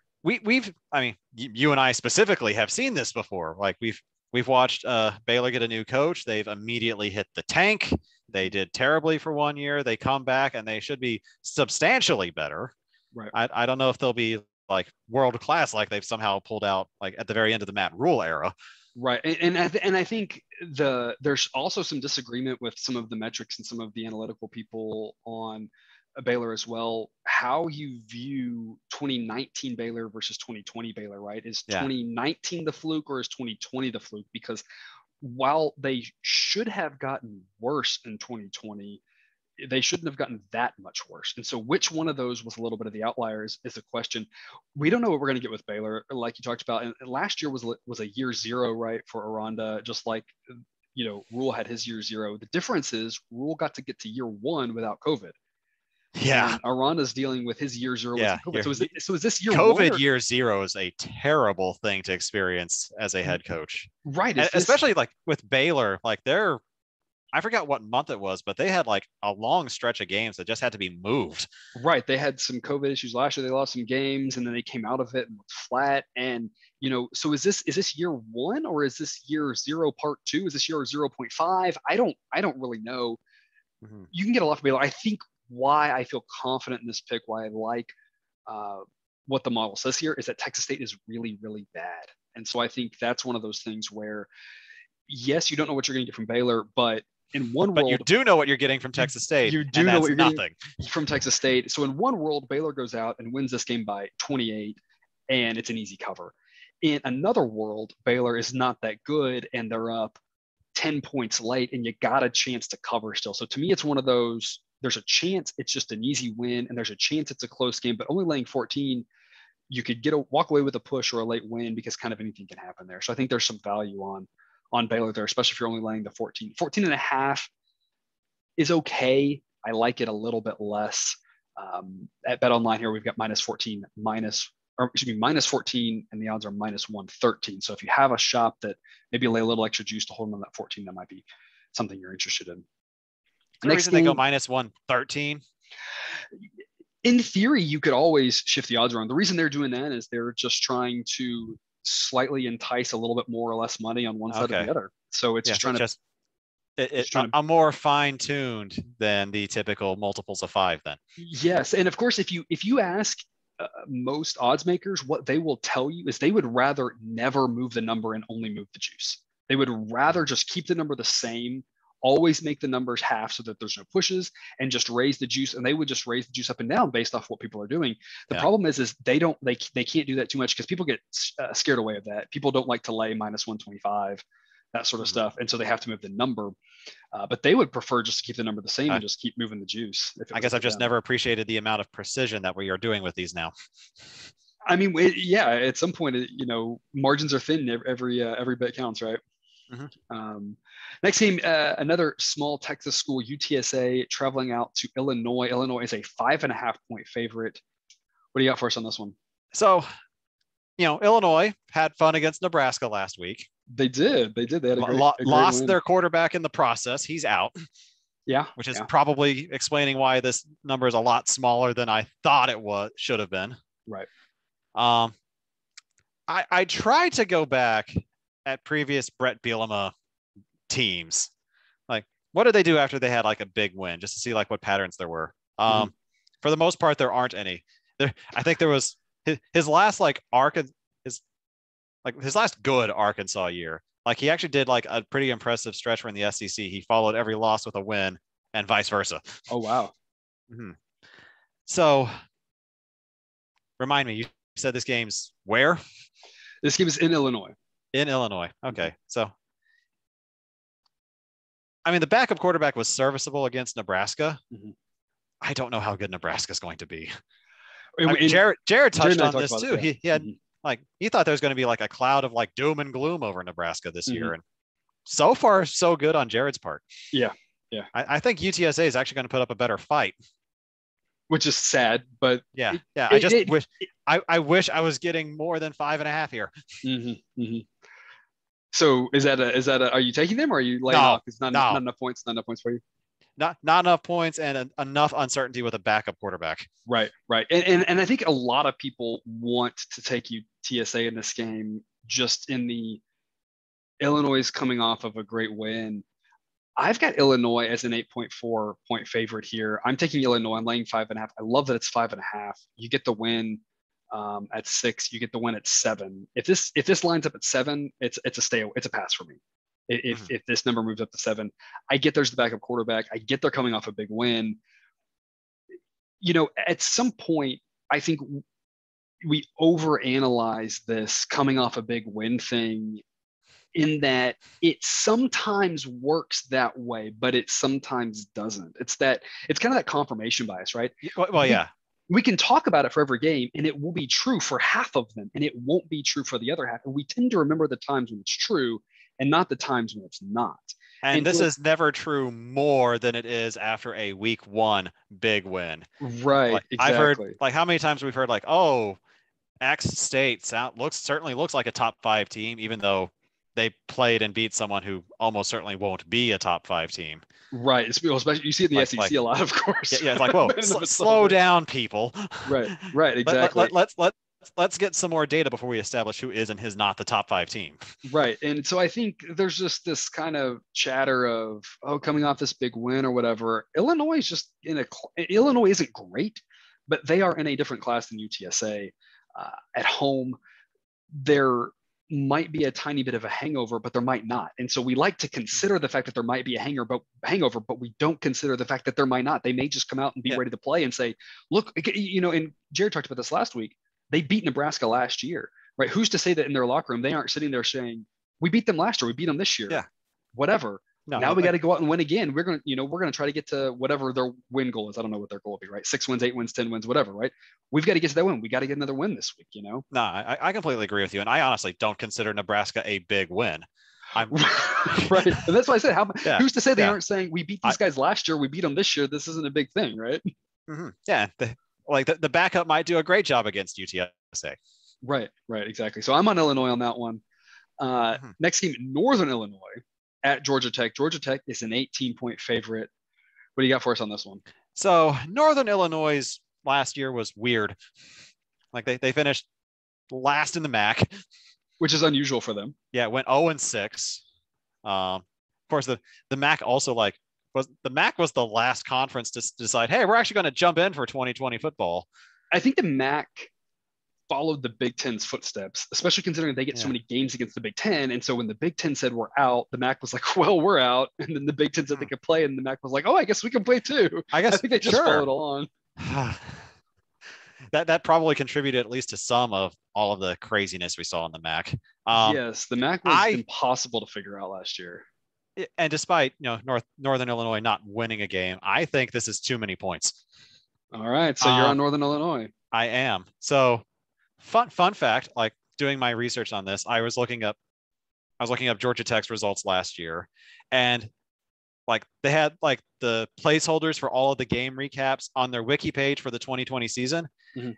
You and I specifically have seen this before. Like we've watched Baylor get a new coach. They've immediately hit the tank. They did terribly for 1 year. They come back and they should be substantially better. Right. I don't know if they'll be like world class, like they've somehow pulled out like at the very end of the Matt Rule era. Right. And I think there's also some disagreement with some of the metrics and some of the analytical people on Baylor as well. How you view 2019 Baylor versus 2020 Baylor, right? Is 2019 the fluke or is 2020 the fluke? Because while they should have gotten worse in 2020, they shouldn't have gotten that much worse. And so which one of those was a little bit of the outliers is the question. We don't know what we're going to get with Baylor, like you talked about. And last year was a year zero, right, for Aranda, just like, Rule had his year zero. The difference is Rule got to get to year one without COVID. Yeah. And Aranda's dealing with his year zero. Yeah. So is this year COVID one year zero is a terrible thing to experience as a head coach. Right. Especially like with Baylor, like I forgot what month it was, but they had like a long stretch of games that just had to be moved. Right. They had some COVID issues last year. They lost some games and then they came out of it and looked flat. And, so is this year one or is this year zero part two? Is this year 0.5? I don't really know. Mm-hmm. You can get a lot from Baylor. I think why I feel confident in this pick, why I like what the model says here is that Texas State is really, really bad. And so I think that's one of those things where, yes, you don't know what you're going to get from Baylor, but in one world, you do know what you're getting from Texas State. You do know what you're getting from Texas State. So in one world, Baylor goes out and wins this game by 28, and it's an easy cover. In another world, Baylor is not that good, and they're up 10 points late, and you got a chance to cover still. So to me, it's one of those. There's a chance it's just an easy win, and there's a chance it's a close game, but only laying 14, you could walk away with a push or a late win because kind of anything can happen there. So I think there's some value on Baylor there, especially if you're only laying the 14. 14 and a half is okay. I like it a little bit less. At Bet Online here, we've got minus 14, minus 14, and the odds are minus 113. So if you have a shop that maybe lay a little extra juice to hold on that 14, that might be something you're interested in. The reason they go minus 113? In theory, you could always shift the odds around. The reason they're doing that is they're just trying to slightly entice a little bit more or less money on one side or the other. So it's I'm more fine-tuned than the typical multiples of 5 then. Yes. And of course, if you ask most odds makers, what they will tell you is they would rather never move the number and only move the juice. They would rather just keep the number the same, always make the numbers half so that there's no pushes, and just raise the juice. And they would just raise the juice up and down based off what people are doing. The problem is they can't do that too much because people get scared away of that. People don't like to lay minus 125, that sort of stuff. And so they have to move the number. But they would prefer just to keep the number the same and just keep moving the juice. I guess I've just never appreciated the amount of precision that we are doing with these now. I mean, at some point, margins are thin. Every bet counts, right? Mm-hmm. Next team, another small Texas school, UTSA, traveling out to Illinois. Illinois is a 5.5 point favorite. What do you got for us on this one? So, Illinois had fun against Nebraska last week. They did. They had a great lost win. Their quarterback in the process. He's out. Yeah. Which is probably explaining why this number is a lot smaller than I thought it should have been. Right. I tried to go back at previous Brett Bielema teams. Like, what did they do after they had like a big win, just to see like what patterns there were. For the most part, there aren't any. I think there was his last his last good Arkansas year. Like, he actually did like a pretty impressive stretch for in the SEC. He followed every loss with a win and vice versa. Oh, wow. Mm-hmm. So remind me, you said this game's where? This game is in Illinois. In Illinois. Okay. So, I mean, the backup quarterback was serviceable against Nebraska. Mm-hmm. I don't know how good Nebraska is going to be. Jared touched on this too. He had he thought there was going to be like a cloud of like doom and gloom over Nebraska this year. And so far, so good on Jared's part. Yeah. Yeah. I think UTSA is actually going to put up a better fight. Which is sad, but I wish I was getting more than 5.5 here. Mm-hmm, mm-hmm. So is that are you taking them or are you laying off? It's not enough points for you. Not enough points and enough uncertainty with a backup quarterback. Right. And I think a lot of people want to take UTSA in this game just in the Illinois is coming off of a great win. I've got Illinois as an 8.4 point favorite here. I'm taking Illinois. I'm laying 5.5. I love that it's 5.5. You get the win at 6. You get the win at 7. If this lines up at 7, it's a pass for me. If this number moves up to 7, I get there's the backup quarterback. I get they're coming off a big win. At some point, I think we overanalyze this coming off a big win thing, in that it sometimes works that way, but it sometimes doesn't. It's kind of that confirmation bias, right? Well, yeah. We can talk about it for every game, and it will be true for half of them, and it won't be true for the other half. And we tend to remember the times when it's true and not the times when it's not. And this is never true more than it is after a week 1 big win. Right. Exactly. I've heard how many times we've heard X State certainly looks like a top 5 team, even though they played and beat someone who almost certainly won't be a top 5 team. Right. Especially you see it in the SEC a lot, of course. Yeah. It's like, whoa, slow down, people. Right. Exactly. Let's get some more data before we establish who is and is not the top 5 team. Right. And so I think there's just this kind of chatter of, coming off this big win or whatever. Illinois isn't great, but they are in a different class than UTSA. At home, there might be a tiny bit of a hangover, but there might not. And so we like to consider the fact that there might be a hangover, but we don't consider the fact that there might not. They may just come out and be ready to play and say, look, and Jared talked about this last week. They beat Nebraska last year, right? Who's to say that in their locker room, they aren't sitting there saying, we beat them last year, we beat them this year. Yeah. Whatever. Now we got to go out and win again. We're going to try to get to whatever their win goal is. I don't know what their goal will be, right? 6 wins, 8 wins, 10 wins, whatever, right? We've got to get to that win. We got to get another win this week, No, I completely agree with you. And I honestly don't consider Nebraska a big win. Right. And that's why I said, who's to say they aren't saying we beat these guys last year, we beat them this year, this isn't a big thing, right? Yeah, the backup might do a great job against UTSA. Right, exactly. So I'm on Illinois on that one. Next game, Northern Illinois at Georgia Tech. Georgia Tech is an 18-point favorite. What do you got for us on this one? So Northern Illinois' last year was weird. Like they finished last in the MAC, which is unusual for them. Yeah, went 0-6. Of course, the MAC also was the last conference to decide, hey, we're actually going to jump in for 2020 football. I think the MAC followed the Big Ten's footsteps, especially considering they get so many games against the Big Ten. And so when the Big Ten said we're out, the MAC was like, well, we're out. And then the Big Ten said they could play, and the MAC was like, oh, I guess we can play too. I think they just followed along. That probably contributed at least to some of all of the craziness we saw in the MAC. Yes, the MAC was impossible to figure out last year. And despite Northern Illinois not winning a game, I think this is too many points. All right, so you're on Northern Illinois. I am. So fun fact, like doing my research on this, I was looking up Georgia Tech's results last year, and like they had like the placeholders for all of the game recaps on their wiki page for the 2020 season.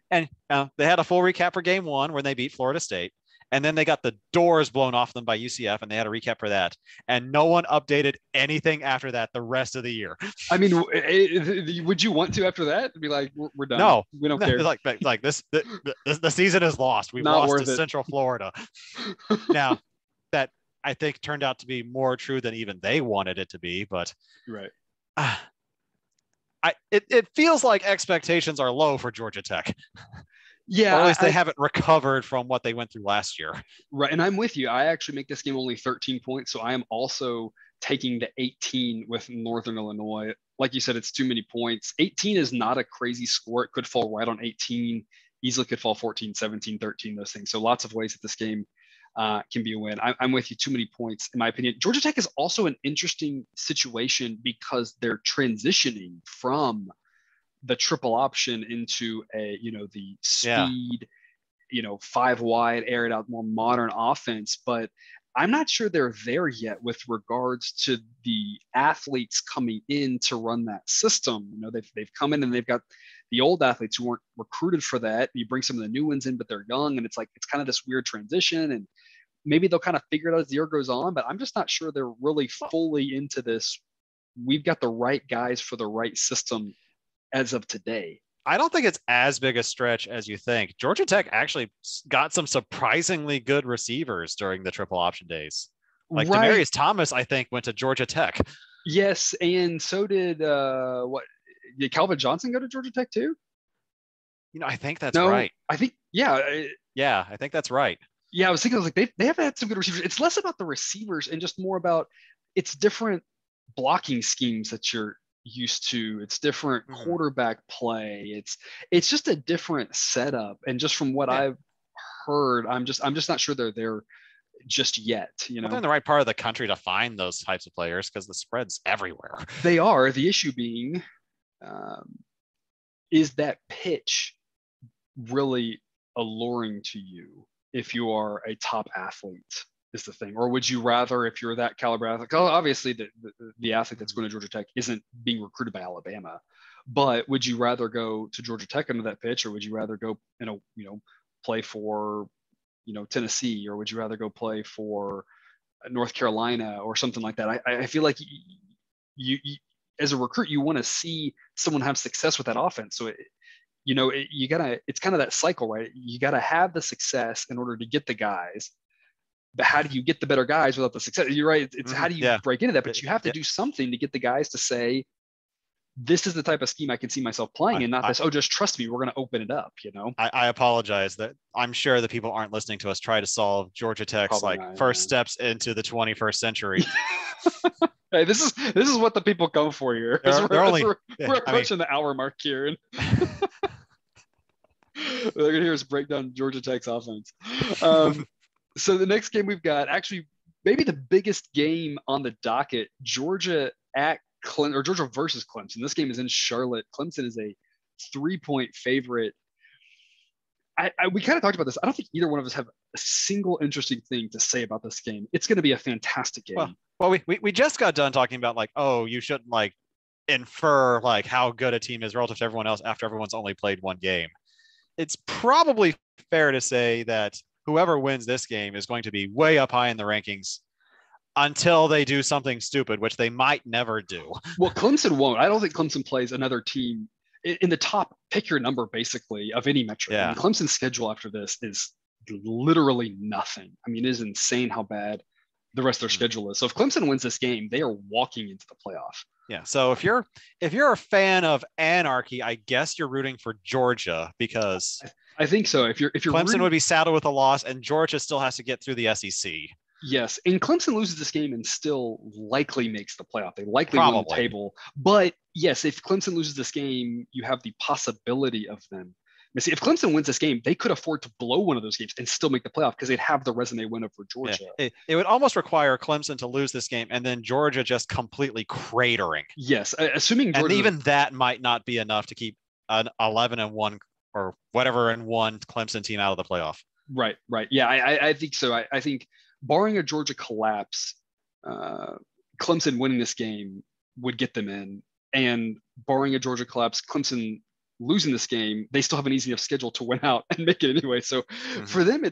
And they had a full recap for game 1 when they beat Florida State. And then they got the doors blown off them by UCF, and they had a recap for that. And no one updated anything after that the rest of the year. I mean, would you want to after that? Be like, we're done. No, we don't care. Like the season is lost. We lost to Central Florida. Now, that I think turned out to be more true than even they wanted it to be. But right. It feels like expectations are low for Georgia Tech. Yeah, or at least they haven't recovered from what they went through last year. Right, and I'm with you. I actually make this game only 13 points, so I am also taking the 18 with Northern Illinois. Like you said, it's too many points. 18 is not a crazy score. It could fall right on 18. Easily could fall 14, 17, 13, those things. So lots of ways that this game can be a win. I'm with you. Too many points, in my opinion. Georgia Tech is also an interesting situation because they're transitioning from the triple option into the speed, 5 wide, air it out, more modern offense. But I'm not sure they're there yet with regards to the athletes coming in to run that system. They've come in and they've got the old athletes who weren't recruited for that. You bring some of the new ones in, but they're young, and it's kind of this weird transition. And maybe they'll kind of figure it out as the year goes on, but I'm just not sure they're really fully into this. We've got the right guys for the right system as of today. I don't think it's as big a stretch as you think. Georgia Tech actually got some surprisingly good receivers during the triple option days. Like Demarius Thomas, I think, went to Georgia Tech. Yes, and so did did Calvin Johnson go to Georgia Tech too? I think that's right. I think yeah, I think that's right. Yeah, I was like they have had some good receivers. It's less about the receivers and just more about it's different blocking schemes that you're used to. It's different quarterback play. It's just a different setup. And just from what I've heard, I'm just not sure they're there just yet. They're in the right part of the country to find those types of players because the spread's everywhere. They are. The issue being, is that pitch really alluring to you if you are a top athlete? Is the thing, or would you rather, if you're that caliber athlete, obviously the athlete that's going to Georgia Tech isn't being recruited by Alabama, but would you rather go to Georgia Tech under that pitch, or would you rather go play for Tennessee, or would you rather go play for North Carolina or something like that? I feel like you as a recruit, you want to see someone have success with that offense. So you gotta, it's kind of that cycle, right? You gotta have the success in order to get the guys. But how do you get the better guys without the success? You're right. It's how do you break into that? But you have to do something to get the guys to say, this is the type of scheme I can see myself playing, and not this, just trust me, we're going to open it up, I apologize that I'm sure that people aren't listening to us try to solve Georgia Tech's first steps into the 21st century. Hey, this is what the people come for here. We're approaching the hour mark here. And they're going to hear us break down Georgia Tech's offense. So the next game we've got, actually maybe the biggest game on the docket, Georgia versus Clemson. This game is in Charlotte. Clemson is a 3-point favorite. We kind of talked about this. I don't think either one of us have a single interesting thing to say about this game. It's going to be a fantastic game. Well, we just got done talking about you shouldn't infer like how good a team is relative to everyone else after everyone's only played one game. It's probably fair to say that whoever wins this game is going to be way up high in the rankings until they do something stupid, which they might never do. Well, Clemson won't. I don't think Clemson plays another team in the top, pick your number, basically, of any metric. Yeah. I mean, Clemson's schedule after this is literally nothing. I mean, it is insane how bad the rest of their schedule is. So if Clemson wins this game, they are walking into the playoff. Yeah. So if you're a fan of anarchy, I guess you're rooting for Georgia, because I think so. If you're Clemson would be saddled with a loss, and Georgia still has to get through the SEC. Yes, and Clemson loses this game and still likely makes the playoff. They likely win the table. But yes, if Clemson loses this game, you have the possibility of them. See, if Clemson wins this game, they could afford to blow one of those games and still make the playoff because they'd have the resume win over Georgia. Yeah. It would almost require Clemson to lose this game and then Georgia just completely cratering. Yes, assuming Georgia, and even that might not be enough to keep an 11-1 or whatever and 1 Clemson team out of the playoff. Right. Yeah, I think so. I think barring a Georgia collapse, Clemson winning this game would get them in. And barring a Georgia collapse, Clemson losing this game, they still have an easy enough schedule to win out and make it anyway. So for them,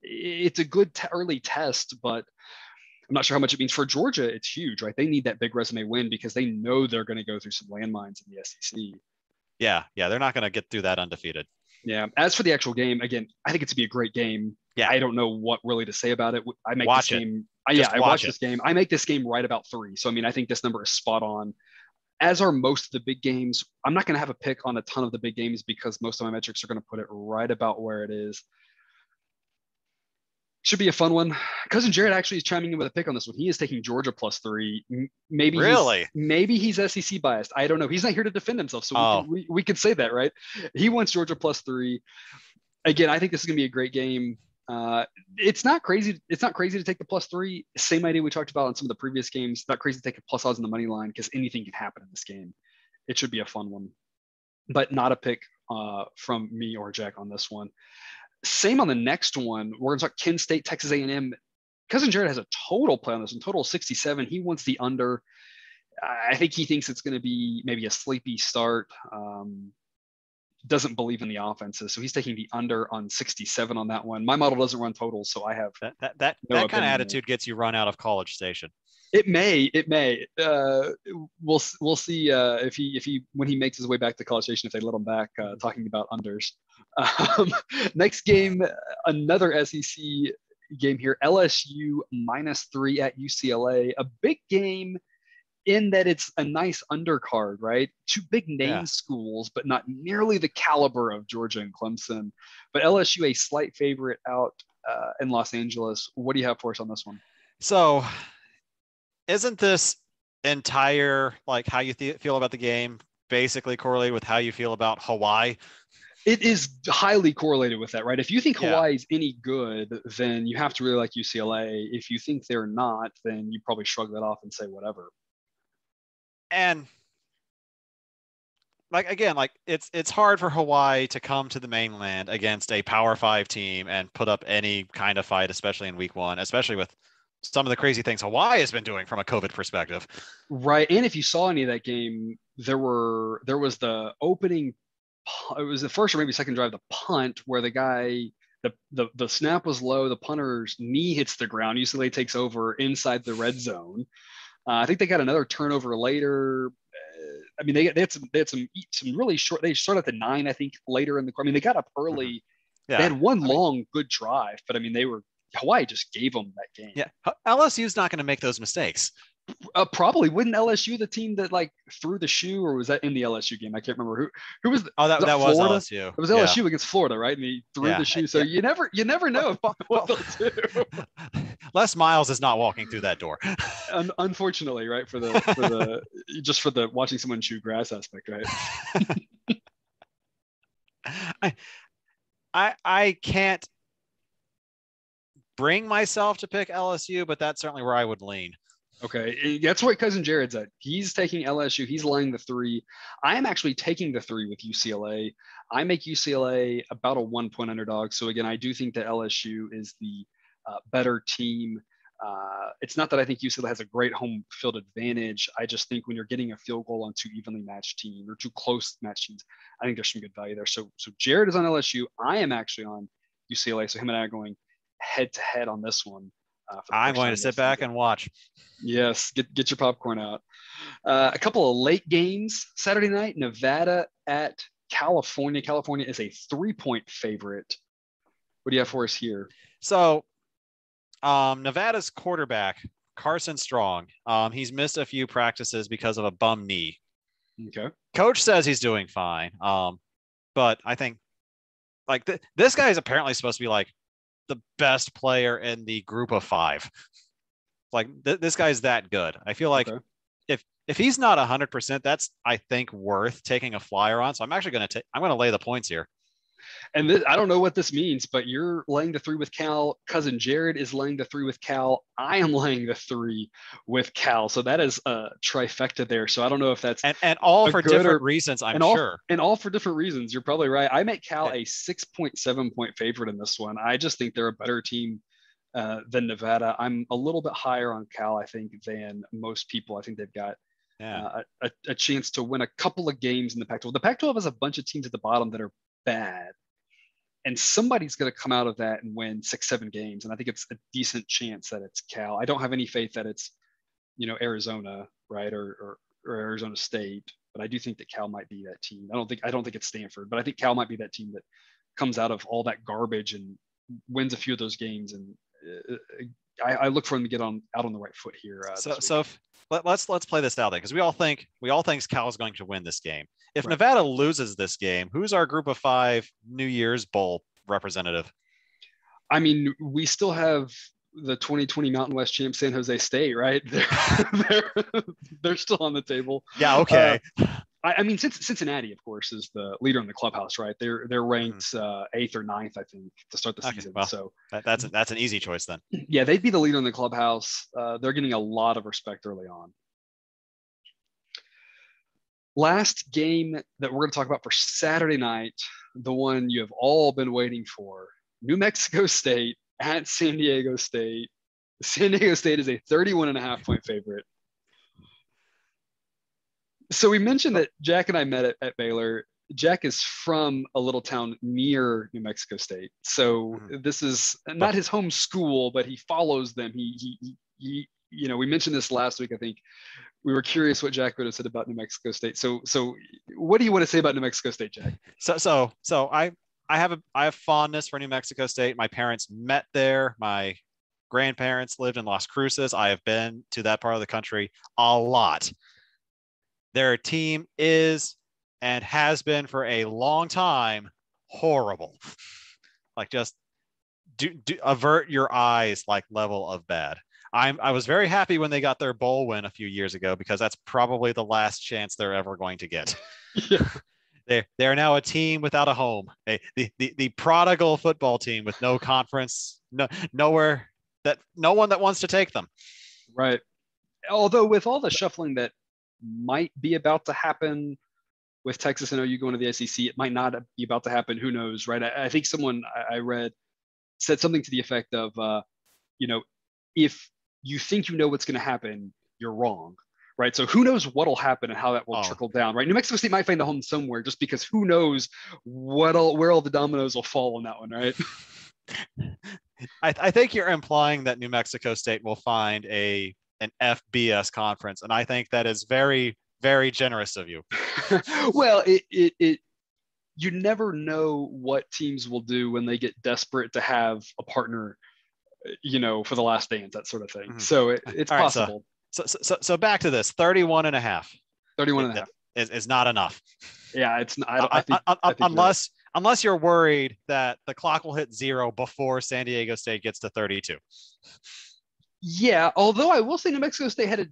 it's a good early test, but I'm not sure how much it means for Georgia. It's huge, right? They need that big resume win because they know they're going to go through some landmines in the SEC. Yeah, they're not going to get through that undefeated. Yeah. As for the actual game, again, I think it's to be a great game. Yeah. I don't know what really to say about it. I make watch this game. I watch this game. I make this game right about 3. So I mean, I think this number is spot on. As are most of the big games. I'm not going to have a pick on a ton of the big games because most of my metrics are going to put it right about where it is. Should be a fun one. Cousin Jared actually is chiming in with a pick on this one. He is taking Georgia +3. Maybe he's SEC biased. I don't know. He's not here to defend himself, so we could say that, right? He wants Georgia +3. Again, I think this is going to be a great game. It's not crazy. It's not crazy to take the +3. Same idea we talked about in some of the previous games. Not crazy to take a plus odds on the money line because anything can happen in this game. It should be a fun one, but not a pick from me or Jack on this one. Same on the next one. We're going to talk Kent State, Texas A&M. Cousin Jared has a total play on this one, total 67. He wants the under. I think he thinks it's going to be maybe a sleepy start. Doesn't believe in the offenses, so he's taking the under on 67 on that one. My model doesn't run totals, so I have that kind of attitude gets you run out of College Station. It may. We'll see if he when he makes his way back to College Station, if they let him back. Talking about unders. Next game, another SEC game here. LSU -3 at UCLA. A big game in that it's a nice undercard, right? 2 big name schools, but not nearly the caliber of Georgia and Clemson. But LSU a slight favorite out in Los Angeles. What do you have for us on this one? So isn't this entire, like, how you feel about the game basically correlated with how you feel about Hawaii? It is highly correlated with that, right? If you think Hawaii is any good, then you have to really like UCLA. If you think they're not, then you probably shrug that off and say whatever. And it's hard for Hawaii to come to the mainland against a Power 5 team and put up any kind of fight, especially in week 1, especially with some of the crazy things Hawaii has been doing from a COVID perspective. Right. And if you saw any of that game, there was the opening, it was the first or maybe second drive, the punt where the guy, the snap was low, the punter's knee hits the ground. UCLA takes over inside the red zone. I think they got another turnover later. I mean, they had some really short. They started at the 9, I think, later in the. I mean, they got up early. Yeah. They had one long good drive, but I mean, Hawaii just gave them that game. Yeah, LSU's not going to make those mistakes. Probably wouldn't LSU the team that like threw the shoe, or was that in the LSU game? I can't remember who was. That was LSU. It was LSU against Florida, right? And he threw the shoe. So you never know what they'll do. Les Miles is not walking through that door. Unfortunately, right, for the watching someone chew grass aspect, right? I can't bring myself to pick LSU, but that's certainly where I would lean. Okay, that's what Cousin Jared's at. He's taking LSU. He's laying the 3. I am actually taking the 3 with UCLA. I make UCLA about a 1-point underdog. So again, I do think that LSU is the better team. It's not that I think UCLA has a great home field advantage. I just think when you're getting a field goal on two evenly matched teams or two close matched teams, I think there's some good value there. So Jared is on LSU. I am actually on UCLA. So him and I are going head to head on this one. I'm going to sit back and watch. Yes, get your popcorn out. A couple of late games Saturday night. Nevada at California. California is a 3-point favorite. What do you have for us here? So Nevada's quarterback, Carson Strong, he's missed a few practices because of a bum knee. Okay. Coach says he's doing fine. But I think like this guy is apparently supposed to be like the best player in the group of five. Like this guy's that good. I feel like if he's not 100%, that's, I think, worth taking a flyer on. So I'm actually going to lay the points here. And this, I don't know what this means, but you're laying the 3 with Cal. Cousin Jared is laying the 3 with Cal. I am laying the 3 with Cal. So that is a trifecta there. So I don't know if that's and all for different reasons, I'm sure. And all for different reasons. You're probably right. I make Cal a 6.7 point favorite in this one. I just think they're a better team than Nevada. I'm a little bit higher on Cal, I think, than most people. I think they've got a chance to win a couple of games in the Pac-12. The Pac-12 has a bunch of teams at the bottom that are bad. And somebody's going to come out of that and win 6-7 games. And I think it's a decent chance that it's Cal. I don't have any faith that it's, Arizona, right, or Arizona State, but I do think that Cal might be that team. I don't think it's Stanford, but I think Cal might be that team that comes out of all that garbage and wins a few of those games. And I look for them to get out on the right foot here. Let's play this out then, because we all think Cal is going to win this game. If Nevada loses this game, who's our group of 5 New Year's Bowl representative? I mean, we still have the 2020 Mountain West champ San Jose State, right? They're still on the table. Yeah, okay. I mean, Cincinnati, of course, is the leader in the clubhouse, right? They're ranked 8th or 9th, I think, to start the season. Well, so that's an easy choice then. Yeah, they'd be the leader in the clubhouse. They're getting a lot of respect early on. Last game that we're going to talk about for Saturday night, the one you have all been waiting for, New Mexico State at San Diego State. San Diego State is a 31.5 point favorite. So we mentioned that Jack and I met at Baylor. Jack is from a little town near New Mexico State. So this is not his home school, but he follows them. He we mentioned this last week, I think. We were curious what Jack would have said about New Mexico State. So what do you want to say about New Mexico State, Jack? So I have fondness for New Mexico State. My parents met there. My grandparents lived in Las Cruces. I have been to that part of the country a lot. Their team is and has been for a long time horrible. Like, just do avert your eyes like level of bad. I was very happy when they got their bowl win a few years ago, because that's probably the last chance they're ever going to get. Yeah. They're now a team without a home, the prodigal football team with no conference, nowhere, that no one that wants to take them. Right. Although with all the shuffling that might be about to happen with Texas and OU going to the SEC, it might not be about to happen. Who knows, right? I think someone I read said something to the effect of, if you think you know what's going to happen, you're wrong, right? So who knows what'll happen and how that will trickle down, right? New Mexico State might find a home somewhere, just because who knows where all the dominoes will fall on that one, right? I think you're implying that New Mexico State will find an FBS conference, and I think that is very, very generous of you. Well, you never know what teams will do when they get desperate to have a partner, for the last dance, that sort of thing. Mm-hmm. So it's all possible. Right, so back to this, 31.5. 31.5 is not enough. Yeah, it's not. I think unless you're worried that the clock will hit 0 before San Diego State gets to 32. Yeah, although I will say New Mexico State had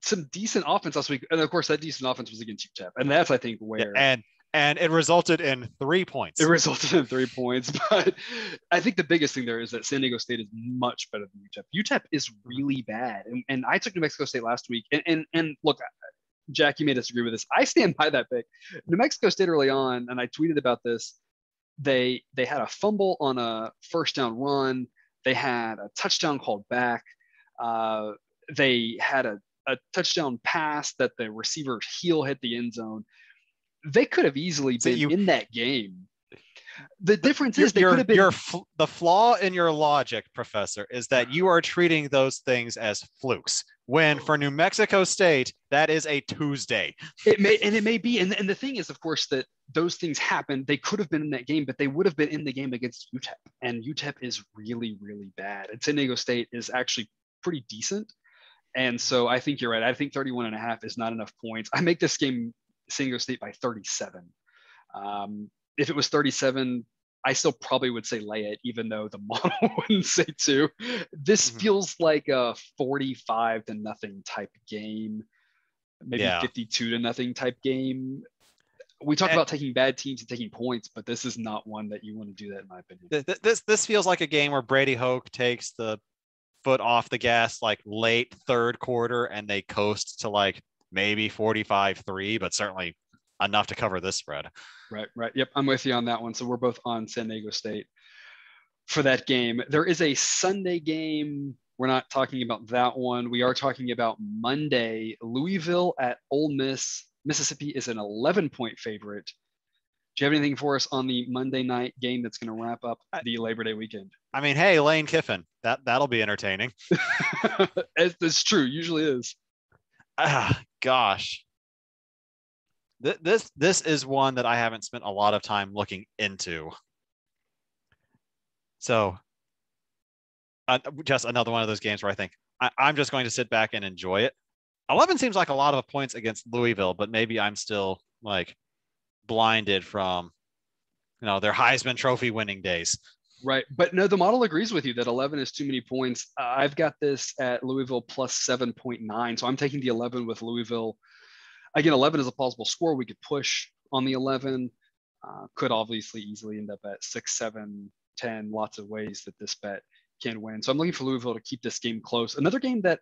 some decent offense last week, and of course that decent offense was against UTEP, and that's, I think, where and it resulted in 3 points. It resulted in 3 points, but I think the biggest thing there is that San Diego State is much better than UTEP. UTEP is really bad, and I took New Mexico State last week, and look, Jack, you may disagree with this. I stand by that pick. New Mexico State early on, and I tweeted about this. They had a fumble on a first down run. They had a touchdown called back. They had a touchdown pass that the receiver's heel hit the end zone. They could have easily been in that game. The difference is they could have been. The flaw in your logic, Professor, is that you are treating those things as flukes. When for New Mexico State, that is a Tuesday. It may be. And the thing is, of course, that those things happen. They could have been in that game, but they would have been in the game against UTEP. And UTEP is really, really bad. And San Diego State is actually pretty decent. And so I think you're right. I think 31.5 is not enough points. I make this game San Diego State by 37. If it was 37, I still probably would say lay it, even though the model wouldn't say 2. This feels like a 45-0 type game, maybe 52-0 type game. We talk about taking bad teams and taking points, but this is not one that you want to do that, in my opinion. This feels like a game where Brady Hoke takes the foot off the gas like late third quarter, and they coast to like maybe 45-3, but certainly enough to cover this spread. Right. Yep, I'm with you on that one. So we're both on San Diego State for that game. There is a Sunday game. We're not talking about that one. We are talking about Monday. Louisville at Ole Miss. Mississippi is an 11-point favorite. Do you have anything for us on the Monday night game that's going to wrap up the Labor Day weekend? I mean, hey, Lane Kiffin, that'll be entertaining. It's true. Usually is. Gosh. This is one that I haven't spent a lot of time looking into. So just another one of those games where I think I'm just going to sit back and enjoy it. 11 seems like a lot of points against Louisville, but maybe I'm still like blinded from, their Heisman Trophy winning days. Right. But no, the model agrees with you that 11 is too many points. I've got this at Louisville plus 7.9. So I'm taking the 11 with Louisville. Again, 11 is a plausible score. We could push on the 11. Could obviously easily end up at 6, 7, 10. Lots of ways that this bet can win. So I'm looking for Louisville to keep this game close. Another game that,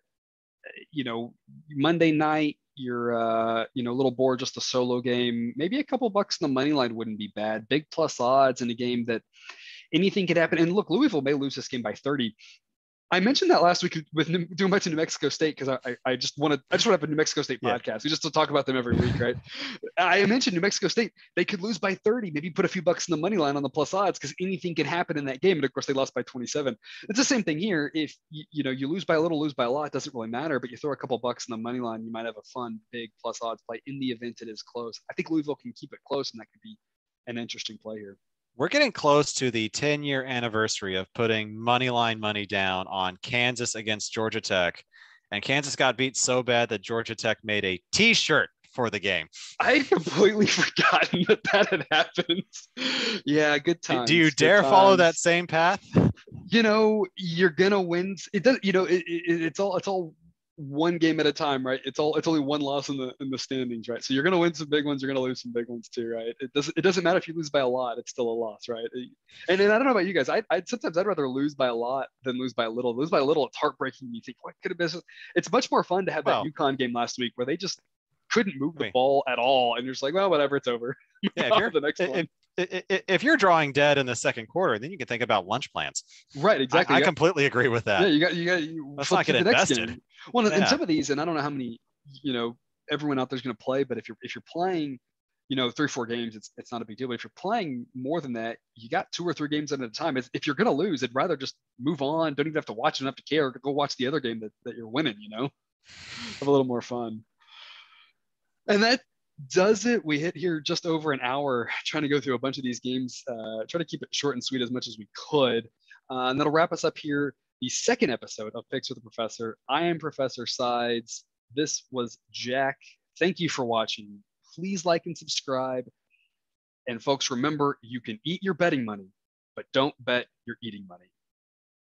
Monday night, you're, a little bored, just a solo game. Maybe a couple bucks in the money line wouldn't be bad. Big plus odds in a game that anything could happen. And look, Louisville may lose this game by 30. I mentioned that last week with doing much to New Mexico State because I just want to have a New Mexico State podcast. We just talk about them every week, right? I mentioned New Mexico State. They could lose by 30, maybe put a few bucks in the money line on the plus odds because anything can happen in that game. And of course, they lost by 27. It's the same thing here. If you lose by a little, lose by a lot, it doesn't really matter. But you throw a couple bucks in the money line, you might have a fun, big plus odds play in the event it is close. I think Louisville can keep it close, and that could be an interesting play here. We're getting close to the 10-year anniversary of putting moneyline money down on Kansas against Georgia Tech. And Kansas got beat so bad that Georgia Tech made a T-shirt for the game. I had completely forgotten that had happened. Yeah, good times. Do you dare follow that same path? You're going to win. It does, it's all one game at a time, right? It's only one loss in the standings, right? So you're going to win some big ones, you're going to lose some big ones too, right? It doesn't matter if you lose by a lot, it's still a loss, right? And I don't know about you guys, I'd rather lose by a lot than lose by a little. Lose by a little, it's heartbreaking. You think, what could have been? It's much more fun to have that UConn game last week where they just couldn't move the ball at all, and you're just like, well, whatever, it's over. Yeah, the next one. If you're drawing dead in the second quarter, then you can think about lunch plans. Right, exactly. I completely agree with that. Yeah, you got. Let's not get invested. Well, in some of these, and I don't know how many, everyone out there's going to play, but if you're playing, 3-4 games, it's not a big deal. But if you're playing more than that, you got 2 or 3 games at a time. If you're going to lose, I'd rather just move on. Don't even have to watch enough to care. Go watch the other game that you're winning. Have a little more fun. And that does it. We hit here just over an hour trying to go through a bunch of these games, try to keep it short and sweet as much as we could. And that'll wrap us up here. The second episode of Picks with the Professor. I am Professor Sides. This was Jack. Thank you for watching. Please like and subscribe. And folks, remember, you can eat your betting money, but don't bet your eating money.